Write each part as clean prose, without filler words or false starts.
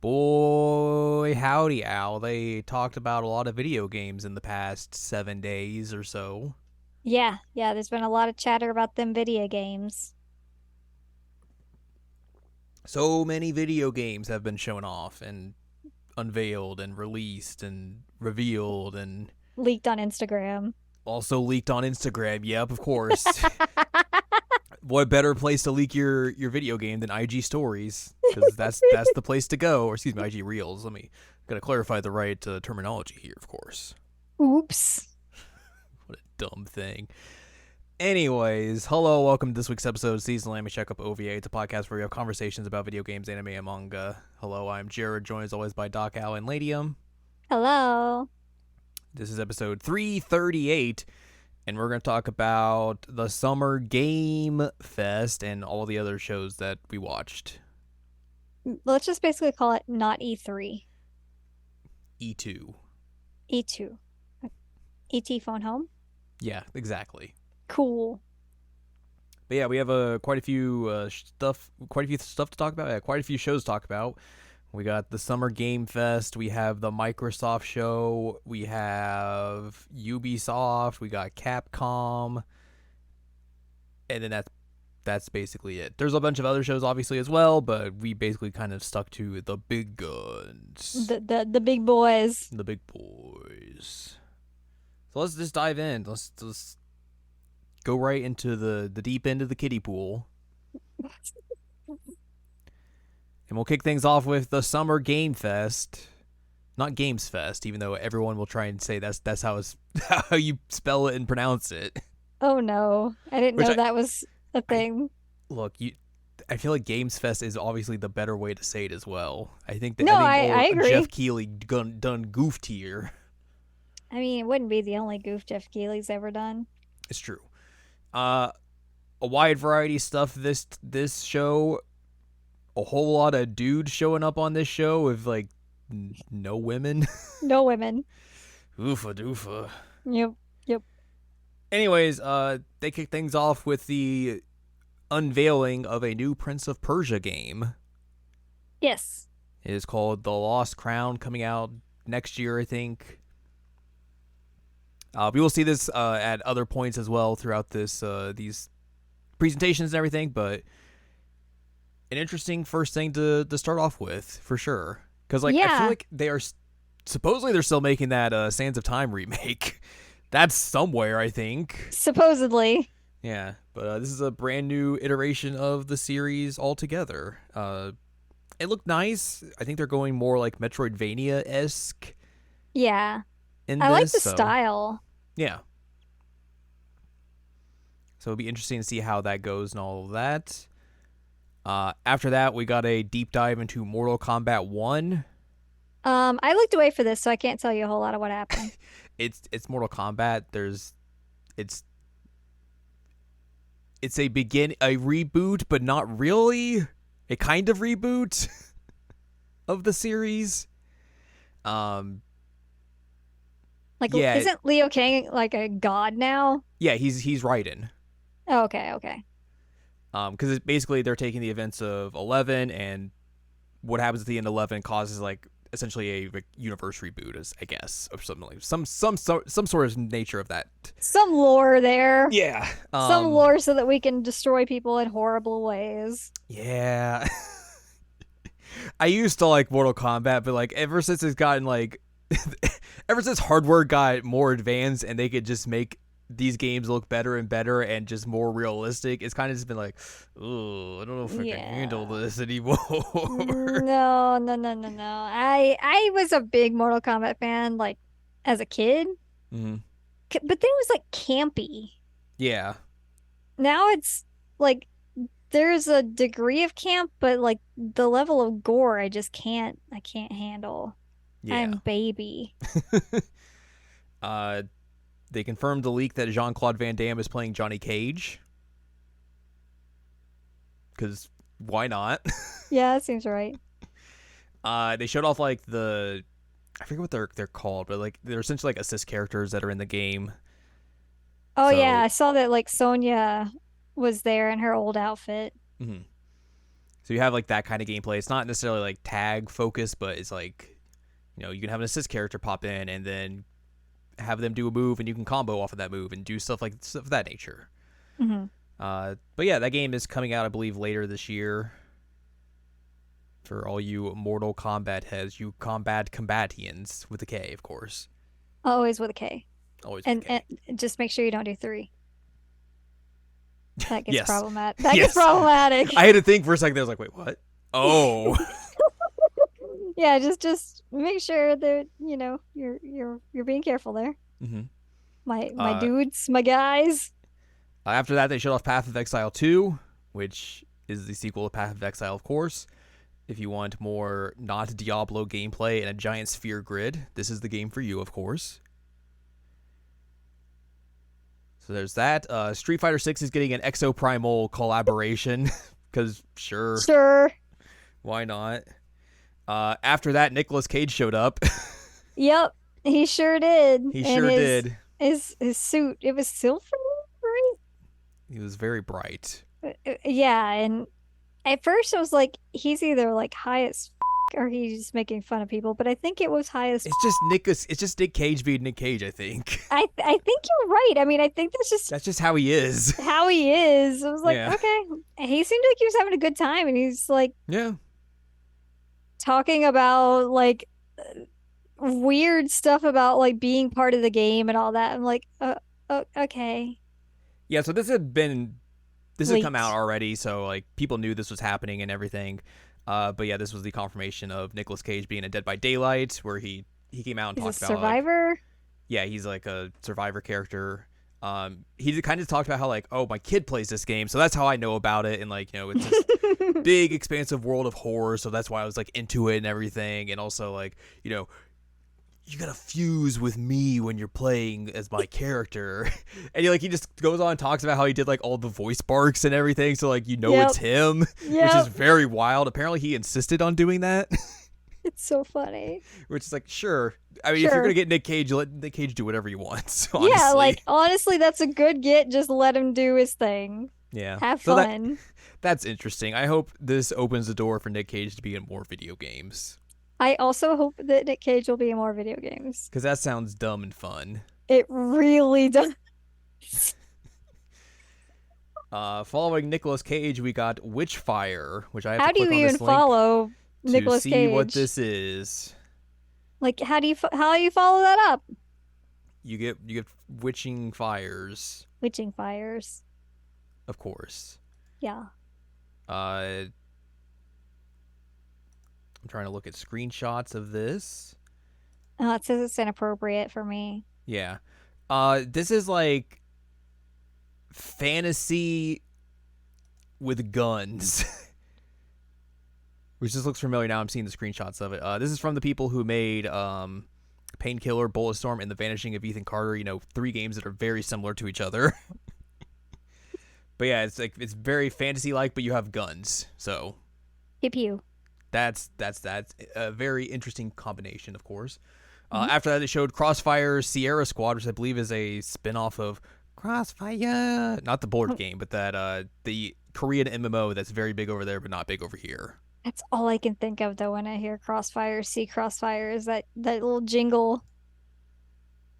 Boy, howdy, Al. They talked about a lot of video games in the past 7 days or so. Yeah, there's been a lot of chatter about them video games So many video games have been shown off and unveiled and released and revealed and leaked on Instagram. also leaked on Instagram. Yep, of course. What better place to leak your video game than IG stories? Because that's the place to go. Or excuse me, IG Reels. Let me gotta clarify the right terminology here, of course. Oops. What a dumb thing. Anyways, hello, welcome to this week's episode of Seasonal Anime Checkup OVA. It's a podcast where we have conversations about video games, anime, and manga. Hello, I'm Jared, joined as always by Doc Al and Ladium. Hello. This is episode 338, and we're going to talk about the Summer Game Fest and all the other shows that we watched. Let's just basically call it not E3, E2. E2. ET phone home? Yeah, exactly. Cool. But yeah, we have quite a few stuff to talk about. Yeah, quite a few shows to talk about. We got the Summer Game Fest. We have the Microsoft show. We have Ubisoft. We got Capcom, and then that's basically it. There's a bunch of other shows, obviously, as well, but we basically kind of stuck to the big guns, The big boys. the big boys. So let's just dive in. Let's go right into the deep end of the kiddie pool. And we'll kick things off with the Summer Game Fest. Not Games Fest, even though everyone will try and say that's how how you spell it and pronounce it. Oh no. I didn't Which know that was a thing. Look, I feel like Games Fest is obviously the better way to say it as well. No, I think I old agree. Jeff Keighley done goofed here. I mean, it wouldn't be the only goof Jeff Keighley's ever done. It's true. Uh, a wide variety of stuff this show. A whole lot of dudes showing up on this show with like no women. No women. Oofa doofa. Yep. Yep. Anyways, they kick things off with the unveiling of a new Prince of Persia game. Yes. It is called The Lost Crown, coming out next year, I think. We will see this at other points as well throughout these presentations and everything, but an interesting first thing to start off with, for sure. Because like I feel Yeah. like supposedly they're still making that Sands of Time remake. That's somewhere, I think. Supposedly. Yeah, but this is a brand new iteration of the series altogether. It looked nice. I think they're going more like Metroidvania esque Yeah. in I like this. the So style. yeah, so it'll be interesting to see how that goes and all of that. After that, we got a deep dive into Mortal Kombat 1. I looked away for this, so I can't tell you a whole lot of what happened. It's Mortal Kombat. It's it's a reboot, but not really. A kind of reboot of the series. Um, Like, yeah, isn't Leo Kang like a god now? yeah, he's Raiden. Oh, okay. Because basically they're taking the events of 11, and what happens at the end of 11 causes like essentially a like, universe reboot, I guess, or something like some sort of nature of that. Some lore there. Yeah. Some lore so that we can destroy people in horrible ways. Yeah. I used to like Mortal Kombat, but like ever since it's gotten like, ever since hardware got more advanced and they could just make these games look better and better and just more realistic, it's kind of just been like, oh, I don't know if I can handle Yeah. this anymore. No. I was a big Mortal Kombat fan, like as a kid, Mhm. But then it was like campy. Yeah. Now it's like there's a degree of camp, but like the level of gore I can't handle. Yeah. I'm baby. uh, they confirmed the leak that Jean Claude Van Damme is playing Johnny Cage. Because why not? Yeah, that seems right. They showed off like I forget what they're called, but like they're essentially like assist characters that are in the game. Oh yeah, So I saw that like Sonya was there in her old outfit. mhm. So you have like that kind of gameplay. It's not necessarily like tag focused, but it's like, you can have an assist character pop in and then have them do a move, and you can combo off of that move and do stuff of that nature. Hmm. But yeah, that game is coming out, I believe, later this year. For all you Mortal Kombat heads, you combat combatians with a K, of course. Always with a K. Always with a And K. just make sure you don't do three. That gets Yes. problematic. That gets Yes. problematic. I had to think for a second. I was like, wait, what? Oh. Yeah, just make sure that, you're being careful there. hmm My uh, dudes, my guys. After that, they showed off Path of Exile 2, which is the sequel to Path of Exile, of course. If you want more not Diablo gameplay and a giant sphere grid, this is the game for you, of course. So there's that. Street Fighter 6 is getting an Exoprimal collaboration, because sure, Sure. why not? After that, Nicolas Cage showed up. Yep, he sure did. He And sure did. his suit, it was silver, right? He was very bright. Yeah, and at first I was like, he's either like high as or he's just making fun of people, but I think it was high as. It's just Nick Cage being Nick Cage, I think. I think you're right. I mean, I think that's just That's just how he is. how he is. I was like, Yeah. okay. He seemed like he was having a good time, and he's like Yeah. talking about like weird stuff about like being part of the game and all that. I'm like, okay, Yeah, so this had come out leaked. already, so like people knew this was happening and everything. But yeah, this was the confirmation of Nicolas Cage being in Dead by Daylight, where he came out and He's a talked about like, survivor. yeah, he's like a survivor character. He kind of talked about how like, oh, my kid plays this game, so that's how I know about it, and like, it's this big expansive world of horror, so that's why I was like into it and everything, and also like, you gotta fuse with me when you're playing as my character. And he just goes on and talks about how he did like all the voice barks and everything, so like it's Yep. him, which is Yep. very wild. Apparently he insisted on doing that. It's so funny. Which is like, sure. I mean, if you're Sure. gonna get Nick Cage, let Nick Cage do whatever he wants, Yeah, honestly. like honestly, that's a good get. Just let him do his thing. Yeah. Have So fun. that's interesting. I hope this opens the door for Nick Cage to be in more video games. I also hope that Nick Cage will be in more video games. Because that sounds dumb and fun. It really does. Following Nicolas Cage, we got Witchfire, which I have to How do click you on even this link follow to Nicolas see what Cage? this is. Like, how do you follow that up? You get witching fires, Witching fires. of course. Yeah. I'm trying to look at screenshots of this. Oh, it says it's inappropriate for me. Yeah. This is like fantasy with guns. Which just looks familiar now. I'm seeing the screenshots of it. This is from the people who made Painkiller, Bulletstorm, and The Vanishing of Ethan Carter. 3 games that are very similar to each other. But yeah, it's very fantasy like, but you have guns. So Pew pew. that's a very interesting combination, of course. Mhm. After that, they showed Crossfire Sierra Squad, which I believe is a spin-off of Crossfire, not the board game, but that the Korean MMO that's very big over there, but not big over here. That's all I can think of though when I hear Crossfire, see Crossfire is that little jingle.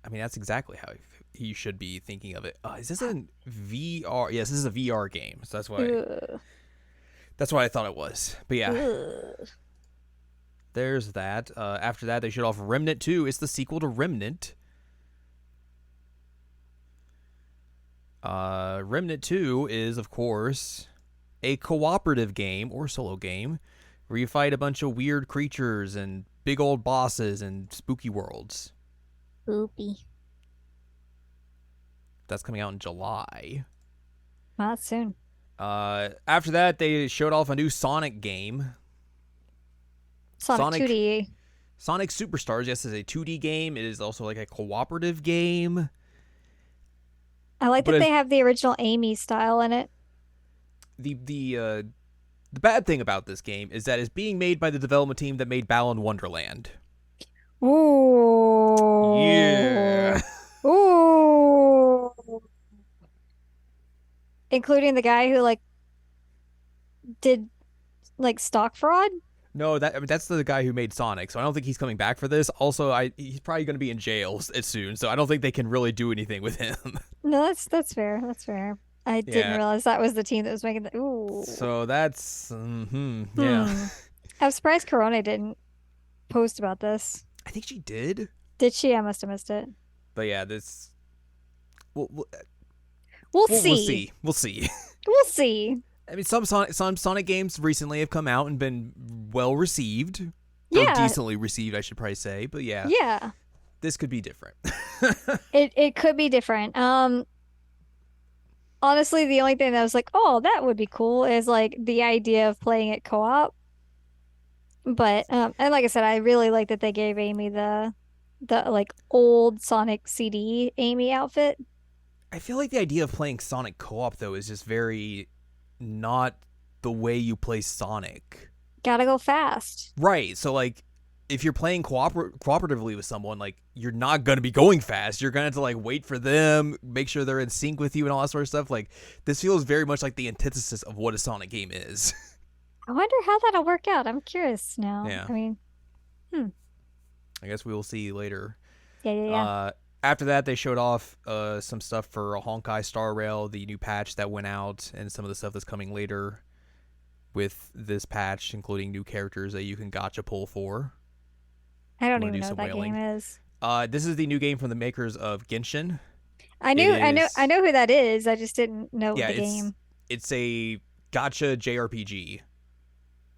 I mean, that's exactly how you should be thinking of it. Is this a VR? Yes, this is a VR game, so Ugh. that's why I thought it was. But yeah, Ugh. there's that. After that, they showed off Remnant 2. It's the sequel to Remnant. Remnant 2 is, of course, a cooperative game or solo game where you fight a bunch of weird creatures and big old bosses and spooky worlds. Spoopy. That's coming out in July. Not soon. After that, they showed off a new Sonic game. Sonic 2D. Sonic Superstars, yes, is a 2D game. It is also like a cooperative game. I like But that they have the original Amy style in it. The bad thing about this game is that it's being made by the development team that made Balan Wonderland. Ooh. Yeah. Ooh. Including the guy who like did Like stock fraud? No, that's the guy who made Sonic, so I don't think he's coming back for this. Also, he's probably going to be in jail soon, so I don't think they can really do anything with him. No, that's fair. That's fair. I didn't Yeah. realize that was the team that was making the. Ooh. So that's yeah. Hmm. I'm surprised Corona didn't post about this. I think she did, Did she? I must have missed it. but yeah, this we'll we'll, We'll we'll see. see. We'll see. We'll see. I mean, some Sonic games recently have come out and been well received, or Yeah. decently received, I should probably say. But yeah, Yeah. this could be different. It could be different. Honestly, the only thing that was like, oh, that would be cool is like the idea of playing it co-op. But and like I said, I really like that they gave Amy the like old Sonic CD Amy outfit. I feel like the idea of playing Sonic co-op though is just very not the way you play Sonic. Gotta go fast. Right. So like if you're playing cooperatively with someone, like you're not gonna be going fast. You're gonna have to like wait for them, make sure they're in sync with you and all that sort of stuff. Like this feels very much like the antithesis of what a Sonic game is. I wonder how that'll work out. I'm curious now. Yeah. I mean, hmm. I guess we will see later. Yeah, yeah, yeah. Uh After that, they showed off some stuff for Honkai Star Rail, the new patch that went out, and some of the stuff that's coming later with this patch, including new characters that you can gacha pull for. I You don't want to even do know what some that game whaling. is. This is the new game from the makers of Genshin. I It knew, I know, I is, know who that is. I just didn't know yeah, the game. it's a gacha JRPG,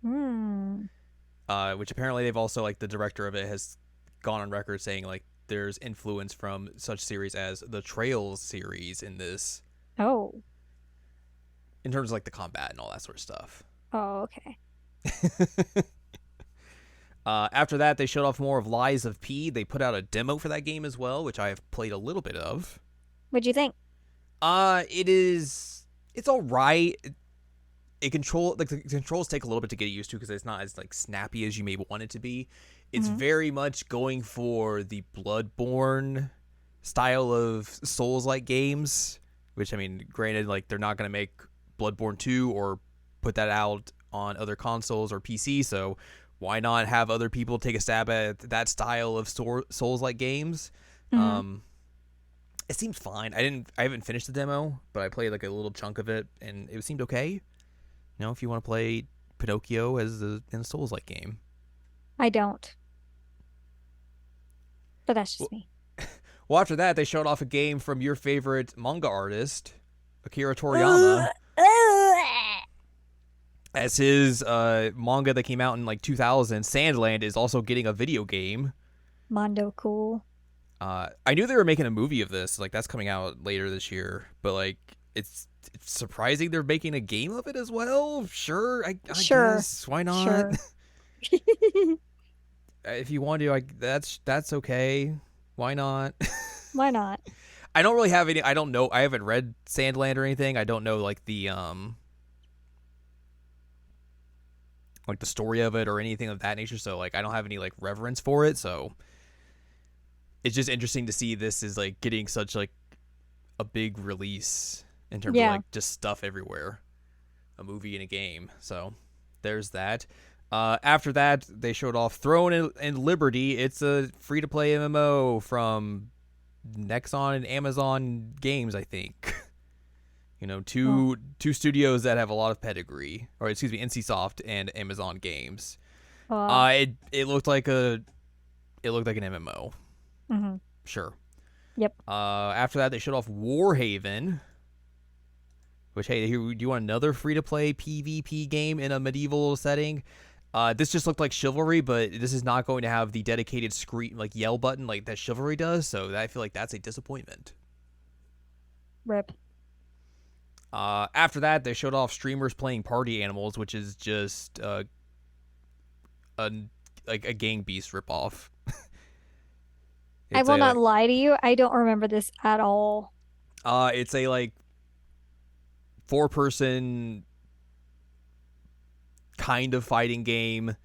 Hmm. which apparently they've also like the director of it has gone on record saying like there's influence from such series as the Trails series in this, Oh. in terms of like the combat and all that sort of stuff. Oh, okay. After that, they showed off more of Lies of P. They put out a demo for that game as well, which I have played a little bit of. What'd you think? It's all right. The controls take a little bit to get used to because it's not as like snappy as you may want it to be. It's Hmm. very much going for the Bloodborne style of Souls-like games, which I mean, granted, like they're not gonna make Bloodborne 2 or put that out on other consoles or PC, so why not have other people take a stab at that style of Souls-like games? Hmm. It seems fine. I haven't finished the demo, but I played like a little chunk of it, and it seemed okay. You know, if you want to play Pinocchio in a Souls-like game. I don't, but that's Well, just me. well, after that, they showed off a game from your favorite manga artist, Akira Ugh, Toriyama, ugh. as his manga that came out in like 2000, Sandland, is also getting a video game. Mondo cool. I knew they were making a movie of this, like that's coming out later this year, but like it's surprising they're making a game of it as well. Sure, I Sure, guess why not? sure. If you want to, that's okay. Why not? Why not? I don't really have any. I don't know. I haven't read Sandland or anything. I don't know like the story of it or anything of that nature. So like I don't have any like reverence for it. So it's just interesting to see this is like getting such like a big release in terms of Yeah. like just stuff everywhere, a movie and a game. So there's that. After that, they showed off Throne and Liberty. It's a free to play MMO from Nexon and Amazon Games, I think. You know, Oh. two studios that have a lot of pedigree, or excuse me, NCSoft and Amazon Games. Uh, It looked like an MMO. mhm. Sure. Yep. After that, they showed off Warhaven, which, hey, do you want another free-to-play PvP game in a medieval setting? This just looked like Chivalry, but this is not going to have the dedicated screen, like yell button like that Chivalry does, so I feel like that's a disappointment. Rip. After that, they showed off streamers playing Party Animals, which is just like a Gang Beast ripoff. I It's will a not lie to you. I don't remember this at all. it's a like 4-person kind of fighting game,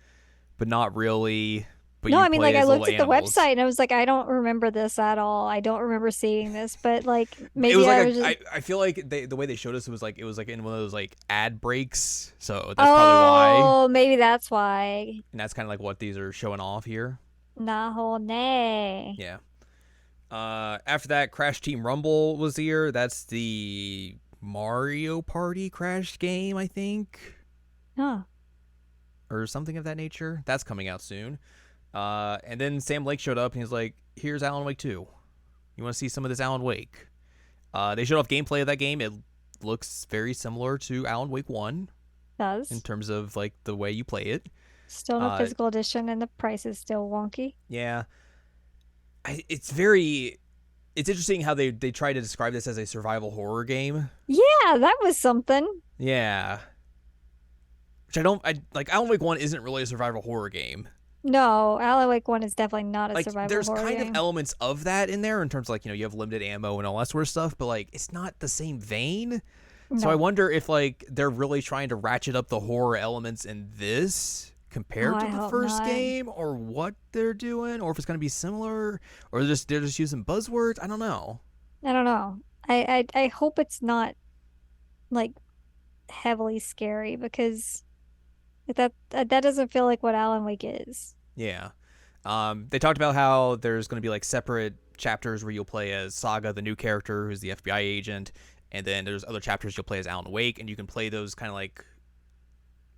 but not really. but No, you I mean, play like, I as little looked at the animals. website and I was like, I don't remember this at all. I don't remember seeing this, but like, It was maybe like I was a. just, I feel like the way they showed us it was like in one of those like ad breaks. So that's probably why, oh, maybe that's why. and that's kind of like what these are showing off here. Nahone. Yeah. After that, Crash Team Rumble was here. That's the Mario Party Crash game, I think, Huh. or something of that nature. That's coming out soon. And then Sam Lake showed up and he's like, "Here's Alan Wake 2. You want to see some of this Alan Wake?" They showed off gameplay of that game. It looks very similar to Alan Wake 1 in Does. terms of like the way you play it. Still no Uh, physical edition and the price is still wonky. yeah, it's very. It's interesting how they try to describe this as a survival horror game. Yeah, that was something. Yeah, which I don't. I like Alan Wake 1 isn't really a survival horror game. No, Alan Wake 1 is definitely not a Like survival there's horror kind of game. elements of that in there in terms of like, you have limited ammo and all that sort of stuff, but like it's not the same vein. So I No. wonder if like they're really trying to ratchet up the horror elements in this Oh, compared to I the hope first not. game, or what they're doing, or if it's going to be similar, or they're just using buzzwords. I don't know. I don't know. I hope it's not like heavily scary because that doesn't feel like what Alan Wake is. Yeah. They talked about how there's going to be like separate chapters where you'll play as Saga, the new character who's the FBI agent, and then there's other chapters you'll play as Alan Wake, and you can play those kind of like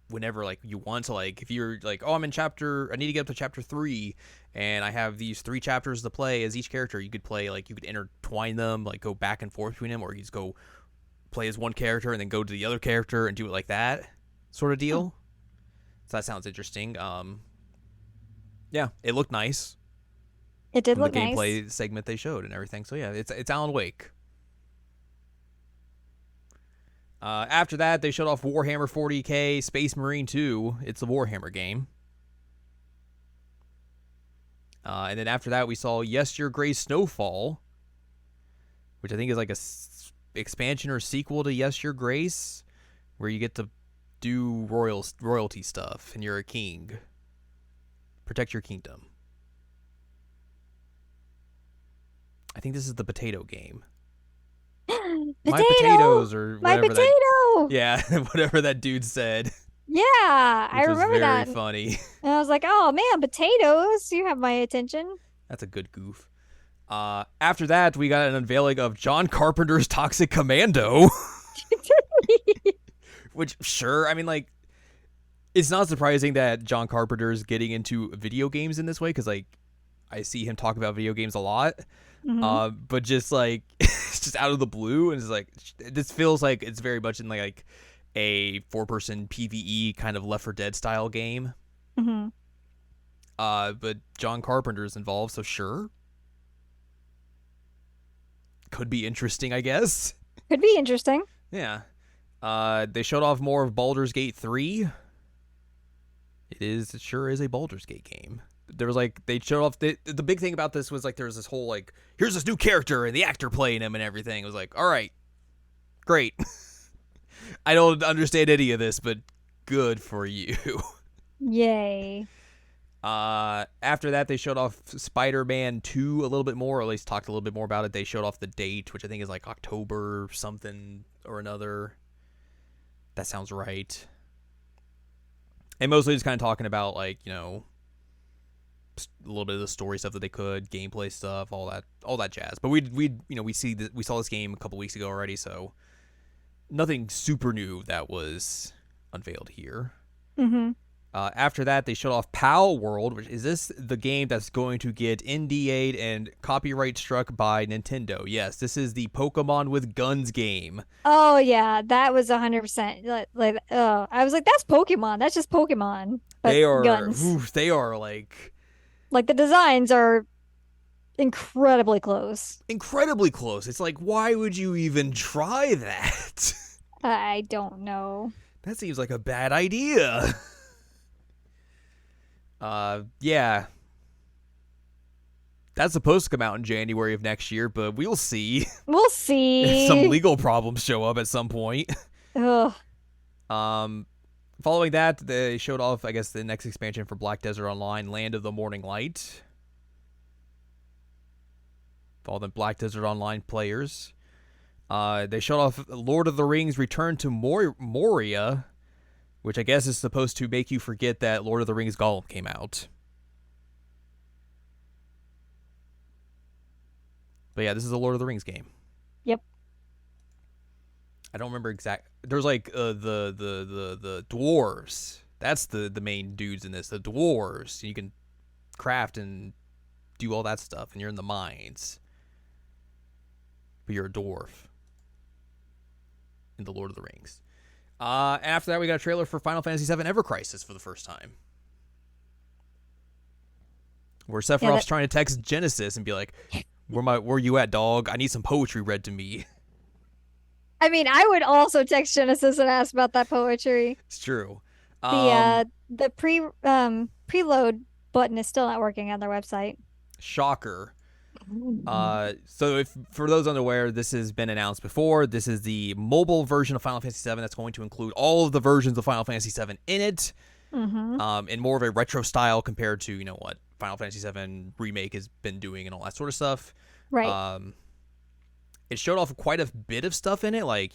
whenever like you want. So like if you're like, oh, I need to get up to chapter 3 and I have these 3 chapters to play as each character, you could play like, you could intertwine them, like go back and forth between them, or you just go play as one character and then go to the other character and do it like that sort of Huh. deal. So that sounds interesting. Yeah, it looked nice It did from the look nice. gameplay segment they showed and everything. So yeah, it's Alan Wake. After that, they showed off Warhammer 40k Space Marine 2. It's a Warhammer game. And then after that, we saw Yes Your Grace Snowfall, which I think is like expansion or sequel to Yes Your Grace, where you get to do royalty stuff and you're a king. Protect your kingdom. I think this is the potato game. My Potato! potatoes, or My whatever that. potato! Yeah, whatever that dude said, Yeah, I which was remember very that. funny. And I was like, oh man, potatoes, you have my attention. That's a good goof. After that, we got an unveiling of John Carpenter's Toxic Commando, which, sure, I mean, like, it's not surprising that John Carpenter's getting into video games in this way, because, like, I see him talk about video games a lot. Hmm. But just, like, it's just out of the blue, and it's like, this feels like it's very much in, like a 4-person PvE kind of Left 4 Dead style game. Hmm. But John Carpenter's involved, so sure. Could be interesting, I guess. Could be interesting. Yeah. They showed off more of Baldur's Gate 3. It sure is a Baldur's Gate game. There was like, they showed off, the big thing about this was like, there was this whole like, here's this new character and the actor playing him and everything. It was like, all right, great. I don't understand any of this, but good for you. Yay. After that, they showed off Spider-Man 2 a little bit more, or at least talked a little bit more about it. They showed off the date, which I think is like October something or another. That sounds right. And mostly just kind of talking about, like, a little bit of the story stuff that they could, gameplay stuff, all that jazz. But we saw this game a couple weeks ago already, so nothing super new that was unveiled here. Hmm. After that, they showed off Pal World, which is this the game that's going to get NDA'd and copyright struck by Nintendo. Yes, this is the Pokemon with guns game. Oh yeah, that was 100%. Oh, I was like, that's Pokemon. That's just Pokemon, but guns. They are like Like the designs are incredibly close. incredibly close. It's like, why would you even try that? I don't know. That seems like a bad idea. Yeah. That's supposed to come out in January of next year, but we'll see We'll if some see. legal problems show up at some point. Ugh. Um, Following that, they showed off, I guess, the next expansion for Black Desert Online, Land of the Morning Light. For all the Black Desert Online players. They showed off Lord of the Rings Return to Moria, which I guess is supposed to make you forget that Lord of the Rings Gollum came out. But yeah, this is a Lord of the Rings game. Yep. I don't remember exact. There's like the dwarves. That's the main dudes in this. The dwarves. You can craft and do all that stuff, and you're in the mines. But you're a dwarf in the Lord of the Rings. After that, we got a trailer for Final Fantasy VII Ever Crisis for the first time, where Sephiroth's trying to text Genesis and be like, "Where you at, dog? I need some poetry read to me." I mean, I would also text Genesis and ask about that poetry. It's true. The preload button is still not working on their website. Shocker. So if for those unaware, this has been announced before. This is the mobile version of Final Fantasy VII that's going to include all of the versions of Final Fantasy VII in it, in more of a retro style compared to what Final Fantasy VII Remake has been doing and all that sort of stuff. Right. It showed off quite a bit of stuff in it, like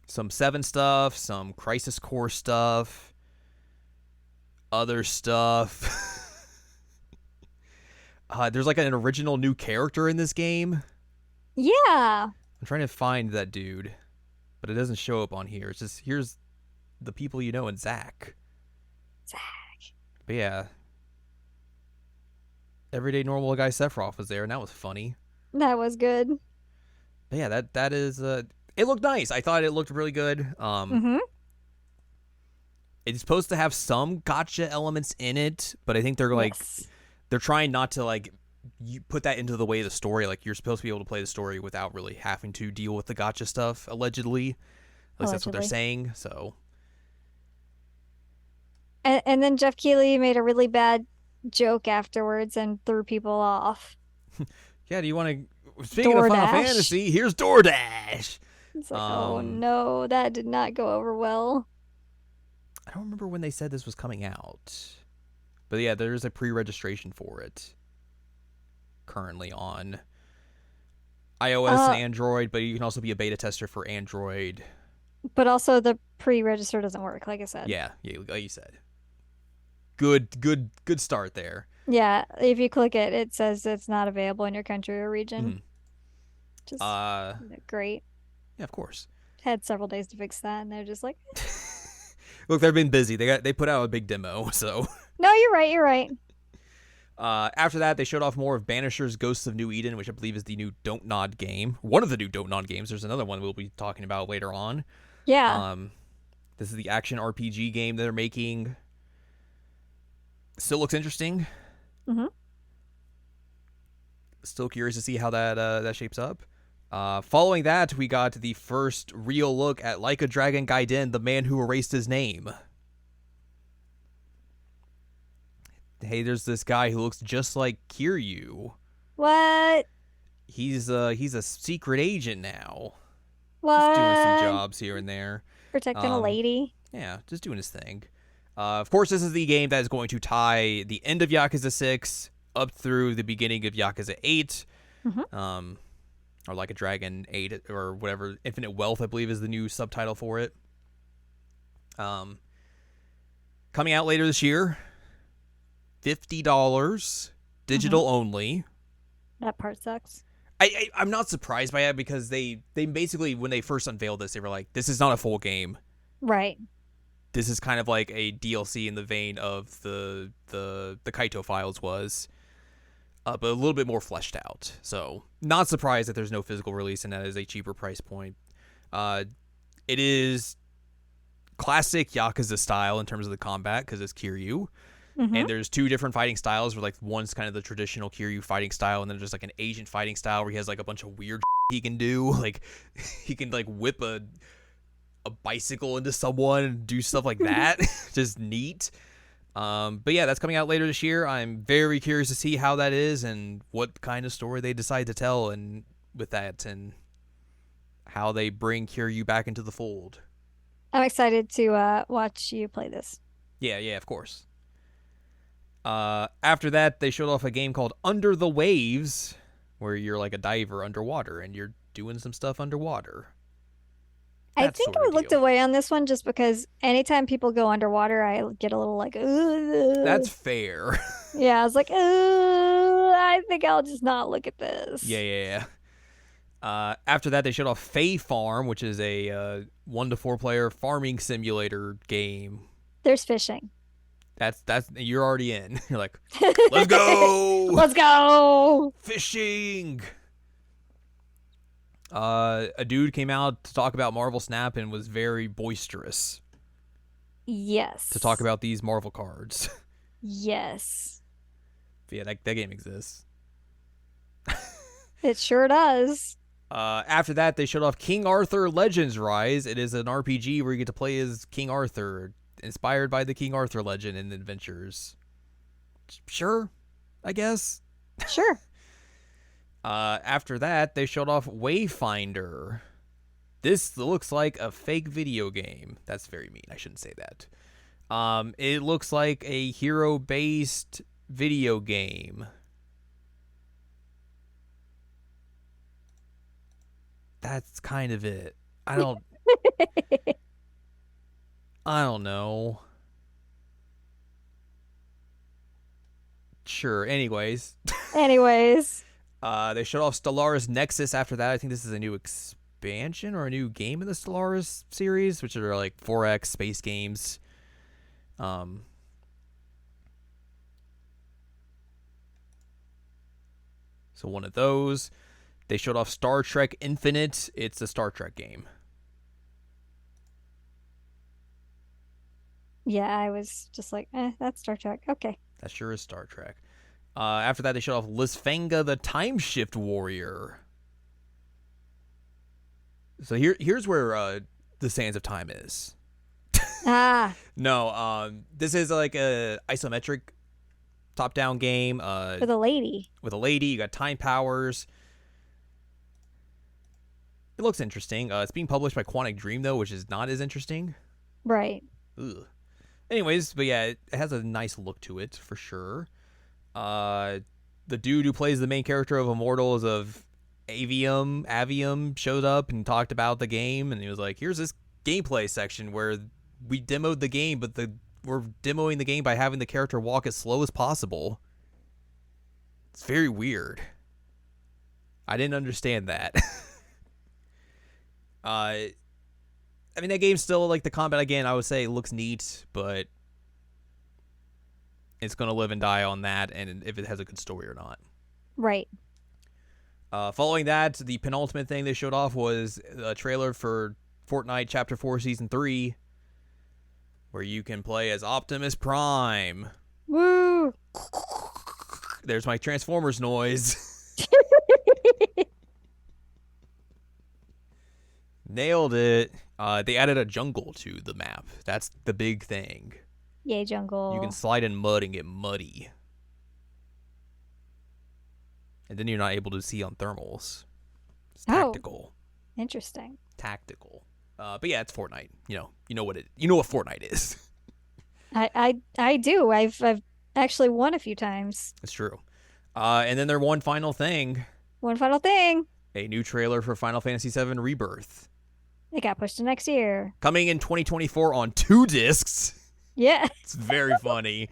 some 7 stuff, some Crisis Core stuff, other stuff. There's like an original new character in this game. Yeah. I'm trying to find that dude, but it doesn't show up on here. It's just here's the people and Zack. But yeah, everyday normal guy Sephiroth was there, and that was funny. That was good. But yeah, that is it looked nice. I thought it looked really good. It's supposed to have some gotcha elements in it, but I think they're like they're trying not to like you put that into the way of the story. Like you're supposed to be able to play the story without really having to deal with the gotcha stuff. Allegedly, at least that's what they're saying. So, and then Jeff Keighley made a really bad joke afterwards and threw people off. Yeah, do you want to? Speaking of Final Fantasy, here's DoorDash. It's like, oh no, that did not go over well. I don't remember when they said this was coming out. But yeah, there's a pre-registration for it currently on iOS and Android, but you can also be a beta tester for Android. But also the pre-register doesn't work, like I said. Yeah, like you said. Good start there. Yeah, if you click it, it says it's not available in your country or region. Just great. Yeah, of course. Had several days to fix that, and they're just like, Look, they've been busy. They put out a big demo, so. No, you're right. After that, they showed off more of Banisher's Ghosts of New Eden, which I believe is the new Don't Nod game. One of the new Don't Nod games. There's another one we'll be talking about later on. Yeah. This is the action RPG game they're making. Still looks interesting. Still curious to see how that shapes up. Following that, we got the first real look at Like a Dragon Gaiden, the man who erased his name. Hey, there's this guy who looks just like Kiryu. What? He's a secret agent now. What? Just doing some jobs here and there. Protecting a lady. Yeah, just doing his thing. Of course, this is the game that is going to tie the end of Yakuza 6 up through the beginning of Yakuza 8. Or Like a Dragon 8 or whatever. Infinite Wealth, I believe, is the new subtitle for it. Coming out later this year. $50, digital only. That part sucks. I'm not surprised by it because they basically, when they first unveiled this, they were like, this is not a full game. Right. This is kind of like a DLC in the vein of the Kaito Files was, but a little bit more fleshed out. So not surprised that there's no physical release and that is a cheaper price point. It is classic Yakuza style in terms of the combat because it's Kiryu. And there's 2 different fighting styles where like one's kind of the traditional Kiryu fighting style and then there's like an agent fighting style where he has like a bunch of weird he can do. Like he can like whip a bicycle into someone and do stuff like that. Just neat. But yeah, that's coming out later this year. I'm very curious to see how that is and what kind of story they decide to tell and with that and how they bring Kiryu back into the fold. I'm excited to watch you play this. Yeah, yeah, of course. After that, they showed off a game called Under the Waves, where you're like a diver underwater and you're doing some stuff underwater. I That think sort I of looked deal. away on this one just because anytime people go underwater, I get a little like, That's ugh. fair. Yeah, I was like, I think I'll just not look at Yeah, this. yeah, yeah. After that, they showed off Fae Farm, which is a 1 to 4 player farming simulator game. There's fishing. That's you're already in. You're like, let's go Let's go. fishing. A dude came out to talk about Marvel Snap and was very boisterous to talk Yes. about these Marvel cards. Yes. But yeah, that game exists. It sure does. After that, they showed off King Arthur Legends Rise. It is an RPG where you get to play as King Arthur, inspired by the King Arthur legend and adventures. Sure, I guess. Sure. After that, they showed off Wayfinder. This looks like a fake video game. That's very mean. I shouldn't say that. It looks like a hero-based video game. That's kind of it. I don't I don't know. Sure. Anyways, Anyways, they showed off Stellaris Nexus after that. I think this is a new expansion or a new game in the Stellaris series, which are like 4X space games. Um, so one of those. They showed off Star Trek Infinite. It's a Star Trek game. yeah, I was just like, that's Star Trek. Okay. That sure is Star Trek. After that, they showed off Lisfanga the Time Shift Warrior. So here's where the Sands of Time is. Ah, No, this is like a isometric top-down game. for the lady. With a lady, you got time powers. It looks interesting. It's being published by Quantic Dream though, which is not as interesting. Right. Ugh. Anyways, but yeah, it has a nice look to it for sure. Uh, the dude who plays the main character of Immortals of Avium showed up and talked about the game, and he was like, "Here's this gameplay section where we demoed the game, but we're demoing the game by having the character walk as slow as possible." It's very weird. I didn't understand that. I mean, that game's still like the combat again. I would say looks neat, but it's gonna live and die on that, and if it has a good story or not. Right. Following that, the penultimate thing they showed off was a trailer for Fortnite Chapter 4 Season 3, where you can play as Optimus Prime. Woo. There's my Transformers noise. Nailed it. They added a jungle to the map. That's the big thing. Yay, You can jungle. slide in mud and get muddy. And then you're not able to see on thermals. It's Oh, tactical. interesting. Tactical. But yeah, it's Fortnite. You know what Fortnite is. I do. I've actually won a few times. It's true. And then their one final thing, One final thing. a new trailer for Final Fantasy VII Rebirth. It got pushed to next year. Coming in 2024 on 2 discs. Yeah, It's very funny.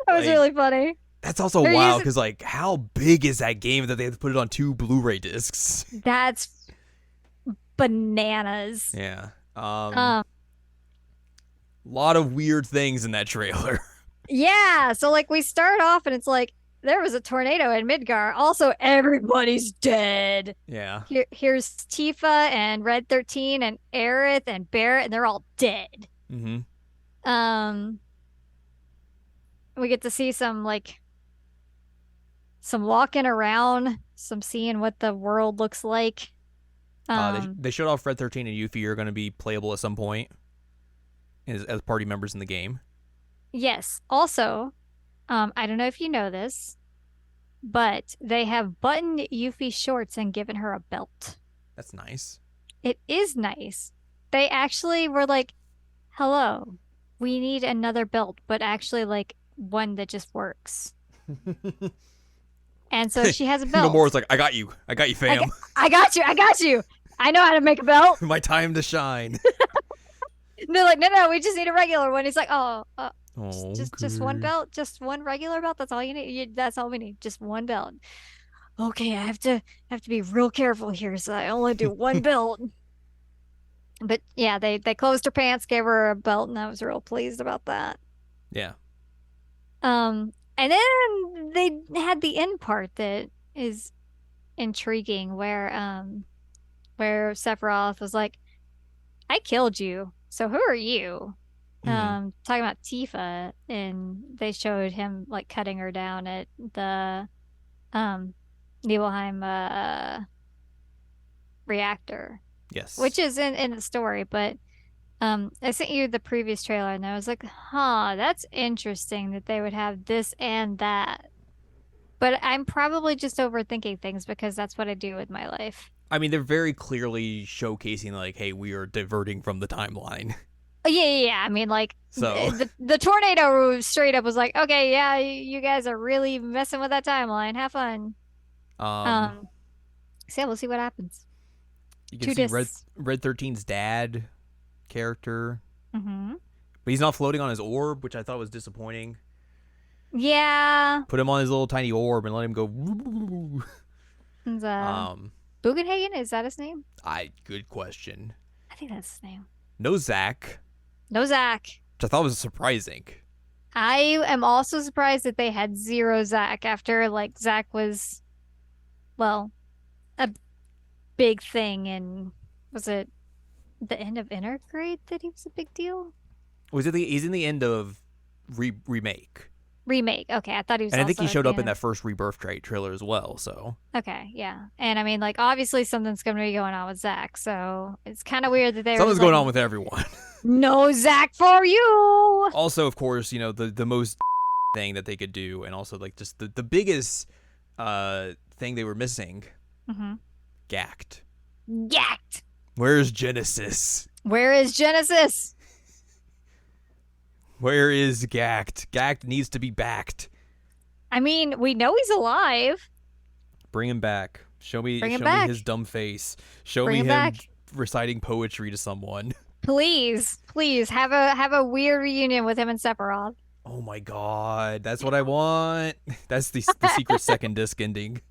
that was Like, really funny. that's also They're wild using because like how big is that game that they have to put it on 2 Blu-ray discs? that's bananas. Yeah. Um, Lot of weird things in that trailer. yeah. So like we start off and it's like there was a tornado in Midgar. Also, everybody's dead. Yeah. Here's Tifa and Red 13 and Aerith and Barrett, and they're all dead. Mm-hmm. Um, we get to see some walking around, some seeing what the world looks like. They showed off Red 13 and Yuffie are going to be playable at some point as party members in the game. Yes. Also, I don't know if you know this, but they have buttoned Yuffie's shorts and given her a belt. That's nice. It is nice. They actually were like, hello, we need another belt, but actually like one that just works. And so she has a Momora's belt. like, I got you, I got, fam. I got you. I got you. I know how to make a belt. My time to shine. And they're like, no, no, we just need a regular one. He's like, oh, just one Okay. belt, just one regular belt. That's all you need. That's all we need. Just one belt. Okay, have to be real careful here, so I only do one belt. But yeah, they closed her pants, gave her a belt, and I was real pleased about that. Yeah. And then they had the end part that is intriguing, where Sephiroth was like, "I killed you, so who are you?" Mm-hmm. Talking about Tifa, and they showed him like cutting her down at the um Nibelheim reactor, which Yes. is in the story, but I sent you the previous trailer and I was like, huh, that's interesting that they would have this and that. But I'm probably just overthinking things because that's what I do with my life. I mean, they're very clearly showcasing like, hey, we are diverting from the timeline. Oh, yeah, yeah, yeah. I mean, like So, the tornado straight up was like, okay, yeah, you guys are really messing with that timeline. Have fun. um, Um, so yeah, we'll see what happens. you can Two see discs. Red 13's dad character, Mm-hmm. but he's not floating on his orb, which I thought was disappointing. Yeah. Put him on his little tiny orb and let him go. And, Um, Bugenhagen, is that his name? good question. I think that's his name. No Zack, No Zach. which I thought was surprising. I am also surprised that they had zero Zach after like Zach was, well, a big thing, and was it the end of Intergrade that he was a big deal? Was it the? He's in the end of remake, Remake. Okay, I thought he was and I think also he at showed the up end in of. that first Rebirth trailer as well. So Okay, yeah. And I mean, like, obviously something's going to be going on with Zach, so it's kind of weird that they were something's just like, going on with everyone. no Zach for you. Also, of course, the most thing that they could do, and also like just the biggest thing they were missing, Mm-hmm. Gact. Yacked. Where's Genesis? Where is Genesis? Where is Gact? Gact needs to be backed. I mean, we know he's alive. Bring him back. Bring him Show me his back. dumb face. Show Bring me him him back. reciting poetry to someone. Please, please have a weird reunion with him and Sephiroth. Oh my god, that's what I want. That's the secret second disc ending.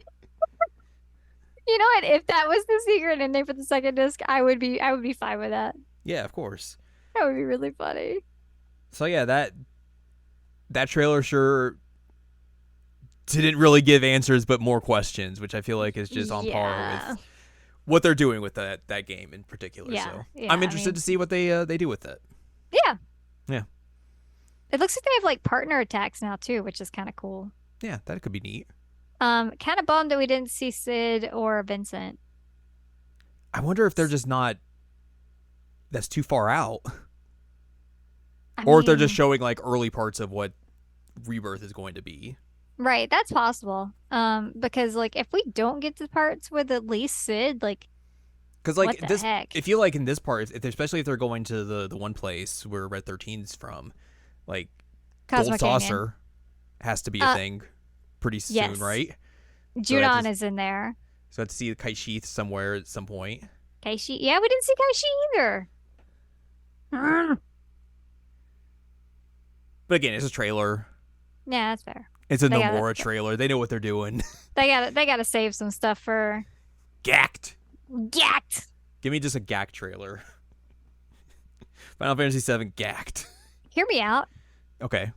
You know what? If that was the secret ending for the second disc, I would be fine with that. Yeah, of course. That would be really funny. So yeah, that trailer sure didn't really give answers but more questions, which I feel like is just on par Yeah. with what they're doing with that game in particular. Yeah. So Yeah. I'm I interested mean, to see what they do with it. yeah. Yeah, It looks like they have like partner attacks now too, which is kind of cool. yeah, that could be neat. Kind of bummed that we didn't see Sid or Vincent. I wonder if they're just not that's too far out, I or if they're just mean, showing like early parts of what Rebirth is going to be. right, that's possible. Because like if we don't get to parts with at least Sid, like Because what like the this, I heck? feel like in this part, especially if they're going to the one place where Red 13's from, like Gold Cosmo Canyon. Saucer has to be a Uh, thing pretty soon, yes. right? So I have to Junon is in there. so I have to see the Kite Sheath somewhere at some point. Kaishi. Yeah, we didn't see Kaishi either. Mm. But again, it's a trailer. Yeah, that's fair. It's a They gotta Nomura trailer. They know what they're doing. they gotta save some stuff for Gacked. Gact. Give me just a Gack trailer. Final Fantasy VII Gacked. Hear me out. Okay.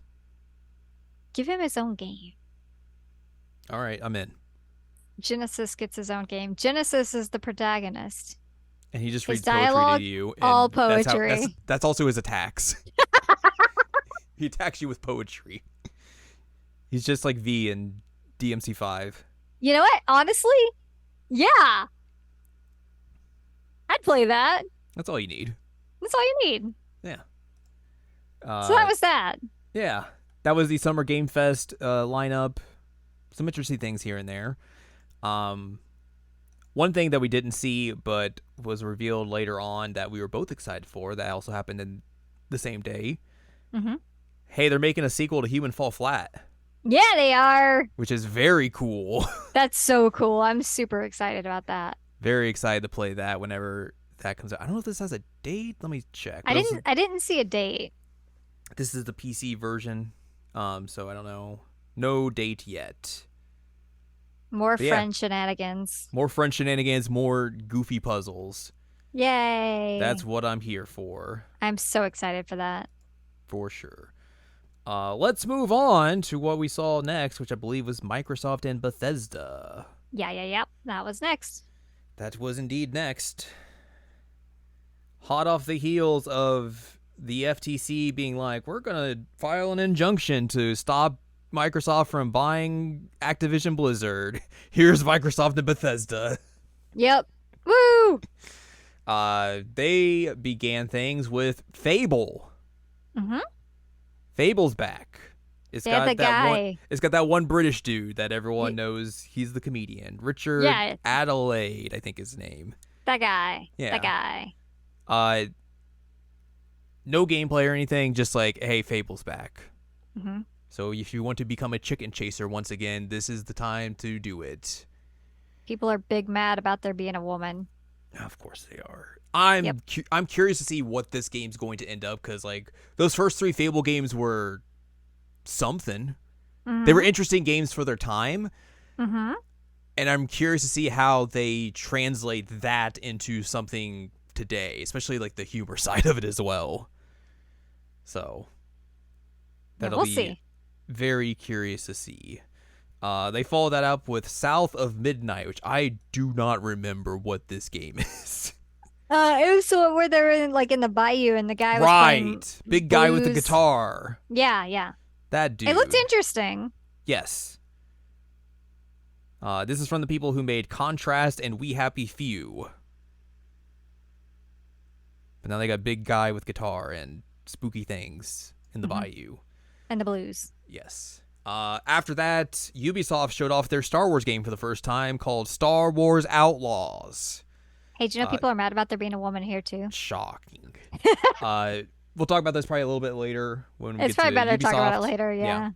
Give him his own game. All right, I'm in. Genesis gets his own game. Genesis is the protagonist. And he just His reads poetry to dialogue, you, all and poetry. that's also his attacks. He attacks you with poetry. He's just like V in DMC5. You know what? Honestly, yeah, I'd play that. That's all you need. That's all you need. Yeah. So that was that. Yeah. That was the Summer Game Fest lineup. Some interesting things here and there. One thing that we didn't see but was revealed later on that we were both excited for that also happened in the same day. Hmm. Hey, they're making a sequel to Human Fall Flat, Yeah, they are. which is very cool. That's so cool. I'm super excited about that. Very excited to play that whenever that comes out. I don't know if this has a date. Let me check. But also, I didn't see a date. this is the PC version, so I don't know. No date yet. More But yeah, friend shenanigans. more French shenanigans, more goofy puzzles. That's Yay. what I'm here I'm so excited for that. for sure. Let's move on to what we saw next, which I believe was Microsoft and Bethesda. Yeah. That was next. That was indeed next. Hot off the heels of the FTC being like, we're going to file an injunction to stop Microsoft from buying Activision Blizzard. Here's Microsoft and Bethesda. Yep. Woo! They began things with Fable. Mm-hmm. Fable's back. It's They had got the that one. guy. It's got that one British dude that everyone Y- knows. He's the comedian, Richard Yeah, Adelaide, I think his name. that guy. That Yeah. guy. Uh, no gameplay or anything. Just like, hey, Fable's back. Mm-hmm. So if you want to become a chicken chaser once again, this is the time to do it. People are big mad about there being a woman. Of course they are. Yep. I'm curious to see what this game's going to end up because like those first three Fable games were something. They were Mm-hmm. interesting games for their time, Mm-hmm. and I'm curious to see how they translate that into something today, especially like the humor side of it as well. So Yeah, that'll we'll be see. very curious to see. They followed that up with South of Midnight, which I do not remember what this game is. It was so where they were in the bayou and the guy was playing Right. Big guy with the blues. guitar. Yeah. That dude. It looked interesting. Yes. This is from the people who made Contrast and We Happy Few. But now they got big guy with guitar and spooky things in the Hmm. bayou. And the blues. Yes. After that, Ubisoft showed off their Star Wars game for the first time called Star Wars Outlaws. Hey, do you know Uh, people are mad about there being a woman here too? Shocking. uh, we'll talk about this probably a little bit later when we It's get to probably better to talk about it Ubisoft. later. Yeah.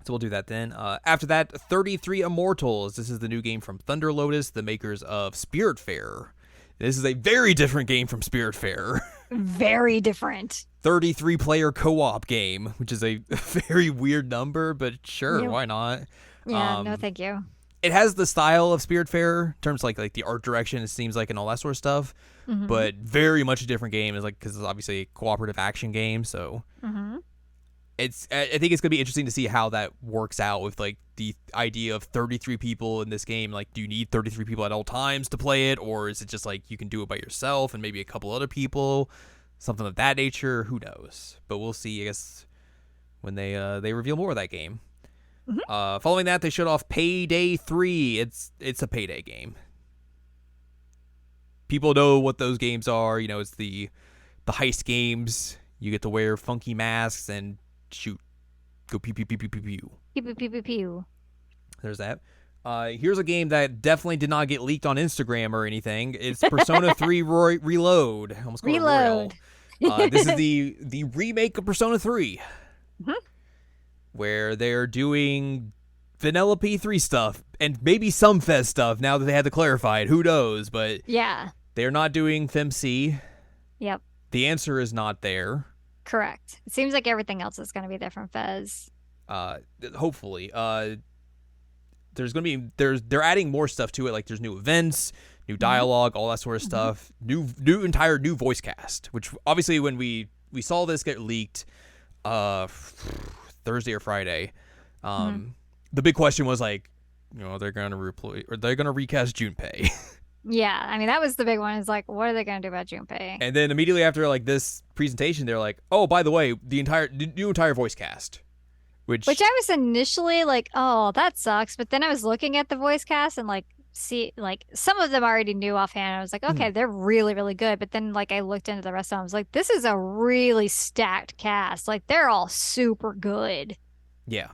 So we'll do that then. After that, 33 Immortals. This is the new game from Thunder Lotus, the makers of Spiritfarer. This is a very different game from Spiritfarer. Very different. 33 player co-op game, which is a very weird number, but sure, Yeah. why not? Yeah, no Um, thank you. It has the style of Spiritfarer in terms of like the art direction, it seems like, and all that sort of stuff, Hmm. but very much a different game. Is like because it's obviously a cooperative action game, so Hmm. I think it's gonna be interesting to see how that works out with like the idea of 33 people in this game. Like, do you need 33 people at all times to play it, or is it just like you can do it by yourself and maybe a couple other people, something of that nature? Who knows? But we'll see, I guess, when they reveal more of that game. Mhm. Following that, they showed off Payday 3. It's a Payday game. People know what those games are. You know, it's the heist games. You get to wear funky masks and shoot, go pew pew pew pew pew pew. Pew pew pew pew pew. There's that. Here's a game that definitely did not get leaked on Instagram or anything. It's Persona 3 Reload. I almost called it Royal. Reload. This is the remake of Persona 3, Mhm. where they're doing vanilla P3 stuff and maybe some Fez stuff now that they had to clarify it. Who knows? But Yeah. they're not doing FemC. Yep. The answer is not there. Correct. It seems like everything else is going to be there from Fez. Hopefully. There's gonna be they're adding more stuff to it. Like there's new events, new dialogue, all that sort of stuff. Entire new voice cast. Which obviously when we saw this get leaked, Thursday or Friday, the big question was like, you know, they're gonna recast Junpei. Yeah. I mean, that was the big one. Is like, what are they going to do about Junpei? And then immediately after like this presentation, they're like, oh, by the way, the new entire voice cast. Which Which I was initially like, oh, that sucks. But then I was looking at the voice cast and like, see, like some of them I already knew offhand. I was like, okay, they're really, really good. But then like I looked into the rest of them. I was like, this is a really stacked cast. Like they're all super good. yeah.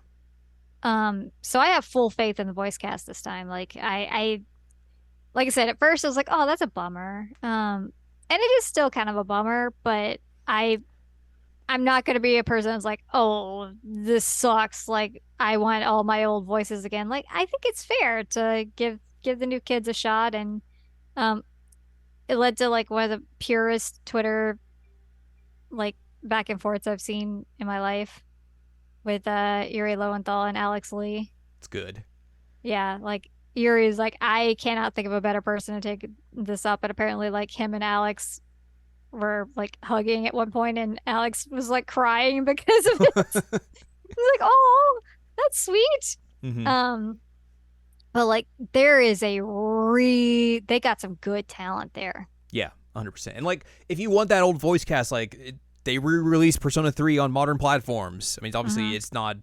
So I have full faith in the voice cast this time. Like I said, at first I was like, oh, that's a bummer. And it is still kind of a bummer, but I I'm not gonna be a person that's like, oh, this sucks. Like I want all my old voices again. Like I think it's fair to give the new kids a shot and um it led to like one of the purest Twitter like back and forths I've seen in my life with Yuri Lowenthal and Alex Lee. It's good. Yeah, like Yuri's like, I cannot think of a better person to take this up. And apparently like him and Alex were like hugging at one point and Alex was like crying because of it. He's like, oh, that's sweet. hmm Um, but like there is they got some good talent there. Yeah, 100%. And like, if you want that old voice cast, like they re-released Persona 3 on modern platforms. I mean, obviously Hmm. it's not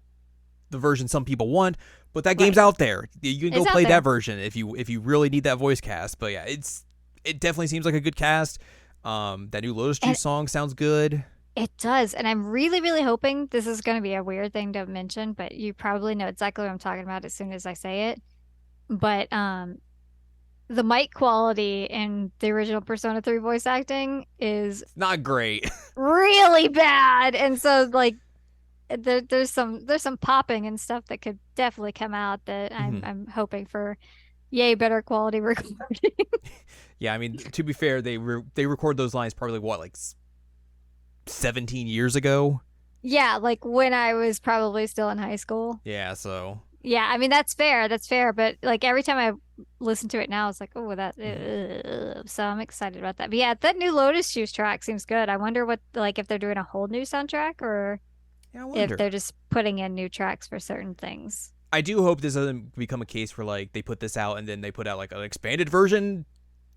the version some people want, but that game's Right. out there. You can go It's out play that there. version if you really need that voice cast. But yeah, it definitely seems like a good cast. That new Lotus And Juice song sounds good. it does. And I'm really, really hoping this is going to be a weird thing to mention, but you probably know exactly what I'm talking about as soon as I say it. But the mic quality in the original Persona 3 voice acting is It's not great. really bad. And so like there's some popping and stuff that could definitely come out that I'm Mhm. I'm hoping for yay better quality recording. Yeah, I mean, to be fair, they record those lines probably what, like 17 years ago. Yeah, like when I was probably still in high school. Yeah, so. Yeah, I mean that's fair. That's fair. But like every time I listen to it now, it's like, oh, Mhm. so I'm excited about that. But yeah, that new Lotus Juice track seems good. I wonder what like if they're doing a whole new soundtrack or Yeah, I if wonder. they're just putting in new tracks for certain things. I do hope this doesn't become a case where like they put this out and then they put out like an expanded version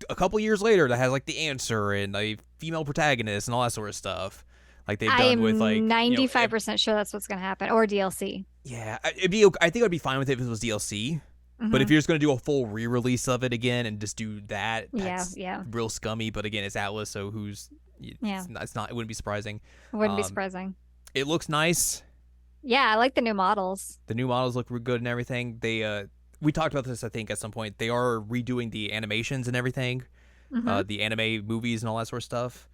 a couple years later that has like the answer and a female protagonist and all that sort of stuff, like they've I done with am like 95% sure that's what's gonna happen, or DLC. yeah, I think I'd be fine with it if it was DLC. But if Hmm. you're just gonna do a full re-release of it again and just do that, Yeah, that's yeah, real scummy. But again, it's Atlas, so yeah. it's not it wouldn't be surprising. Wouldn't be Um, surprising. it looks nice. Yeah, I like the new models. The new models look good and everything. We talked about this I think at some point. They are redoing the animations and everything, Hmm. the anime movies and all that sort of stuff.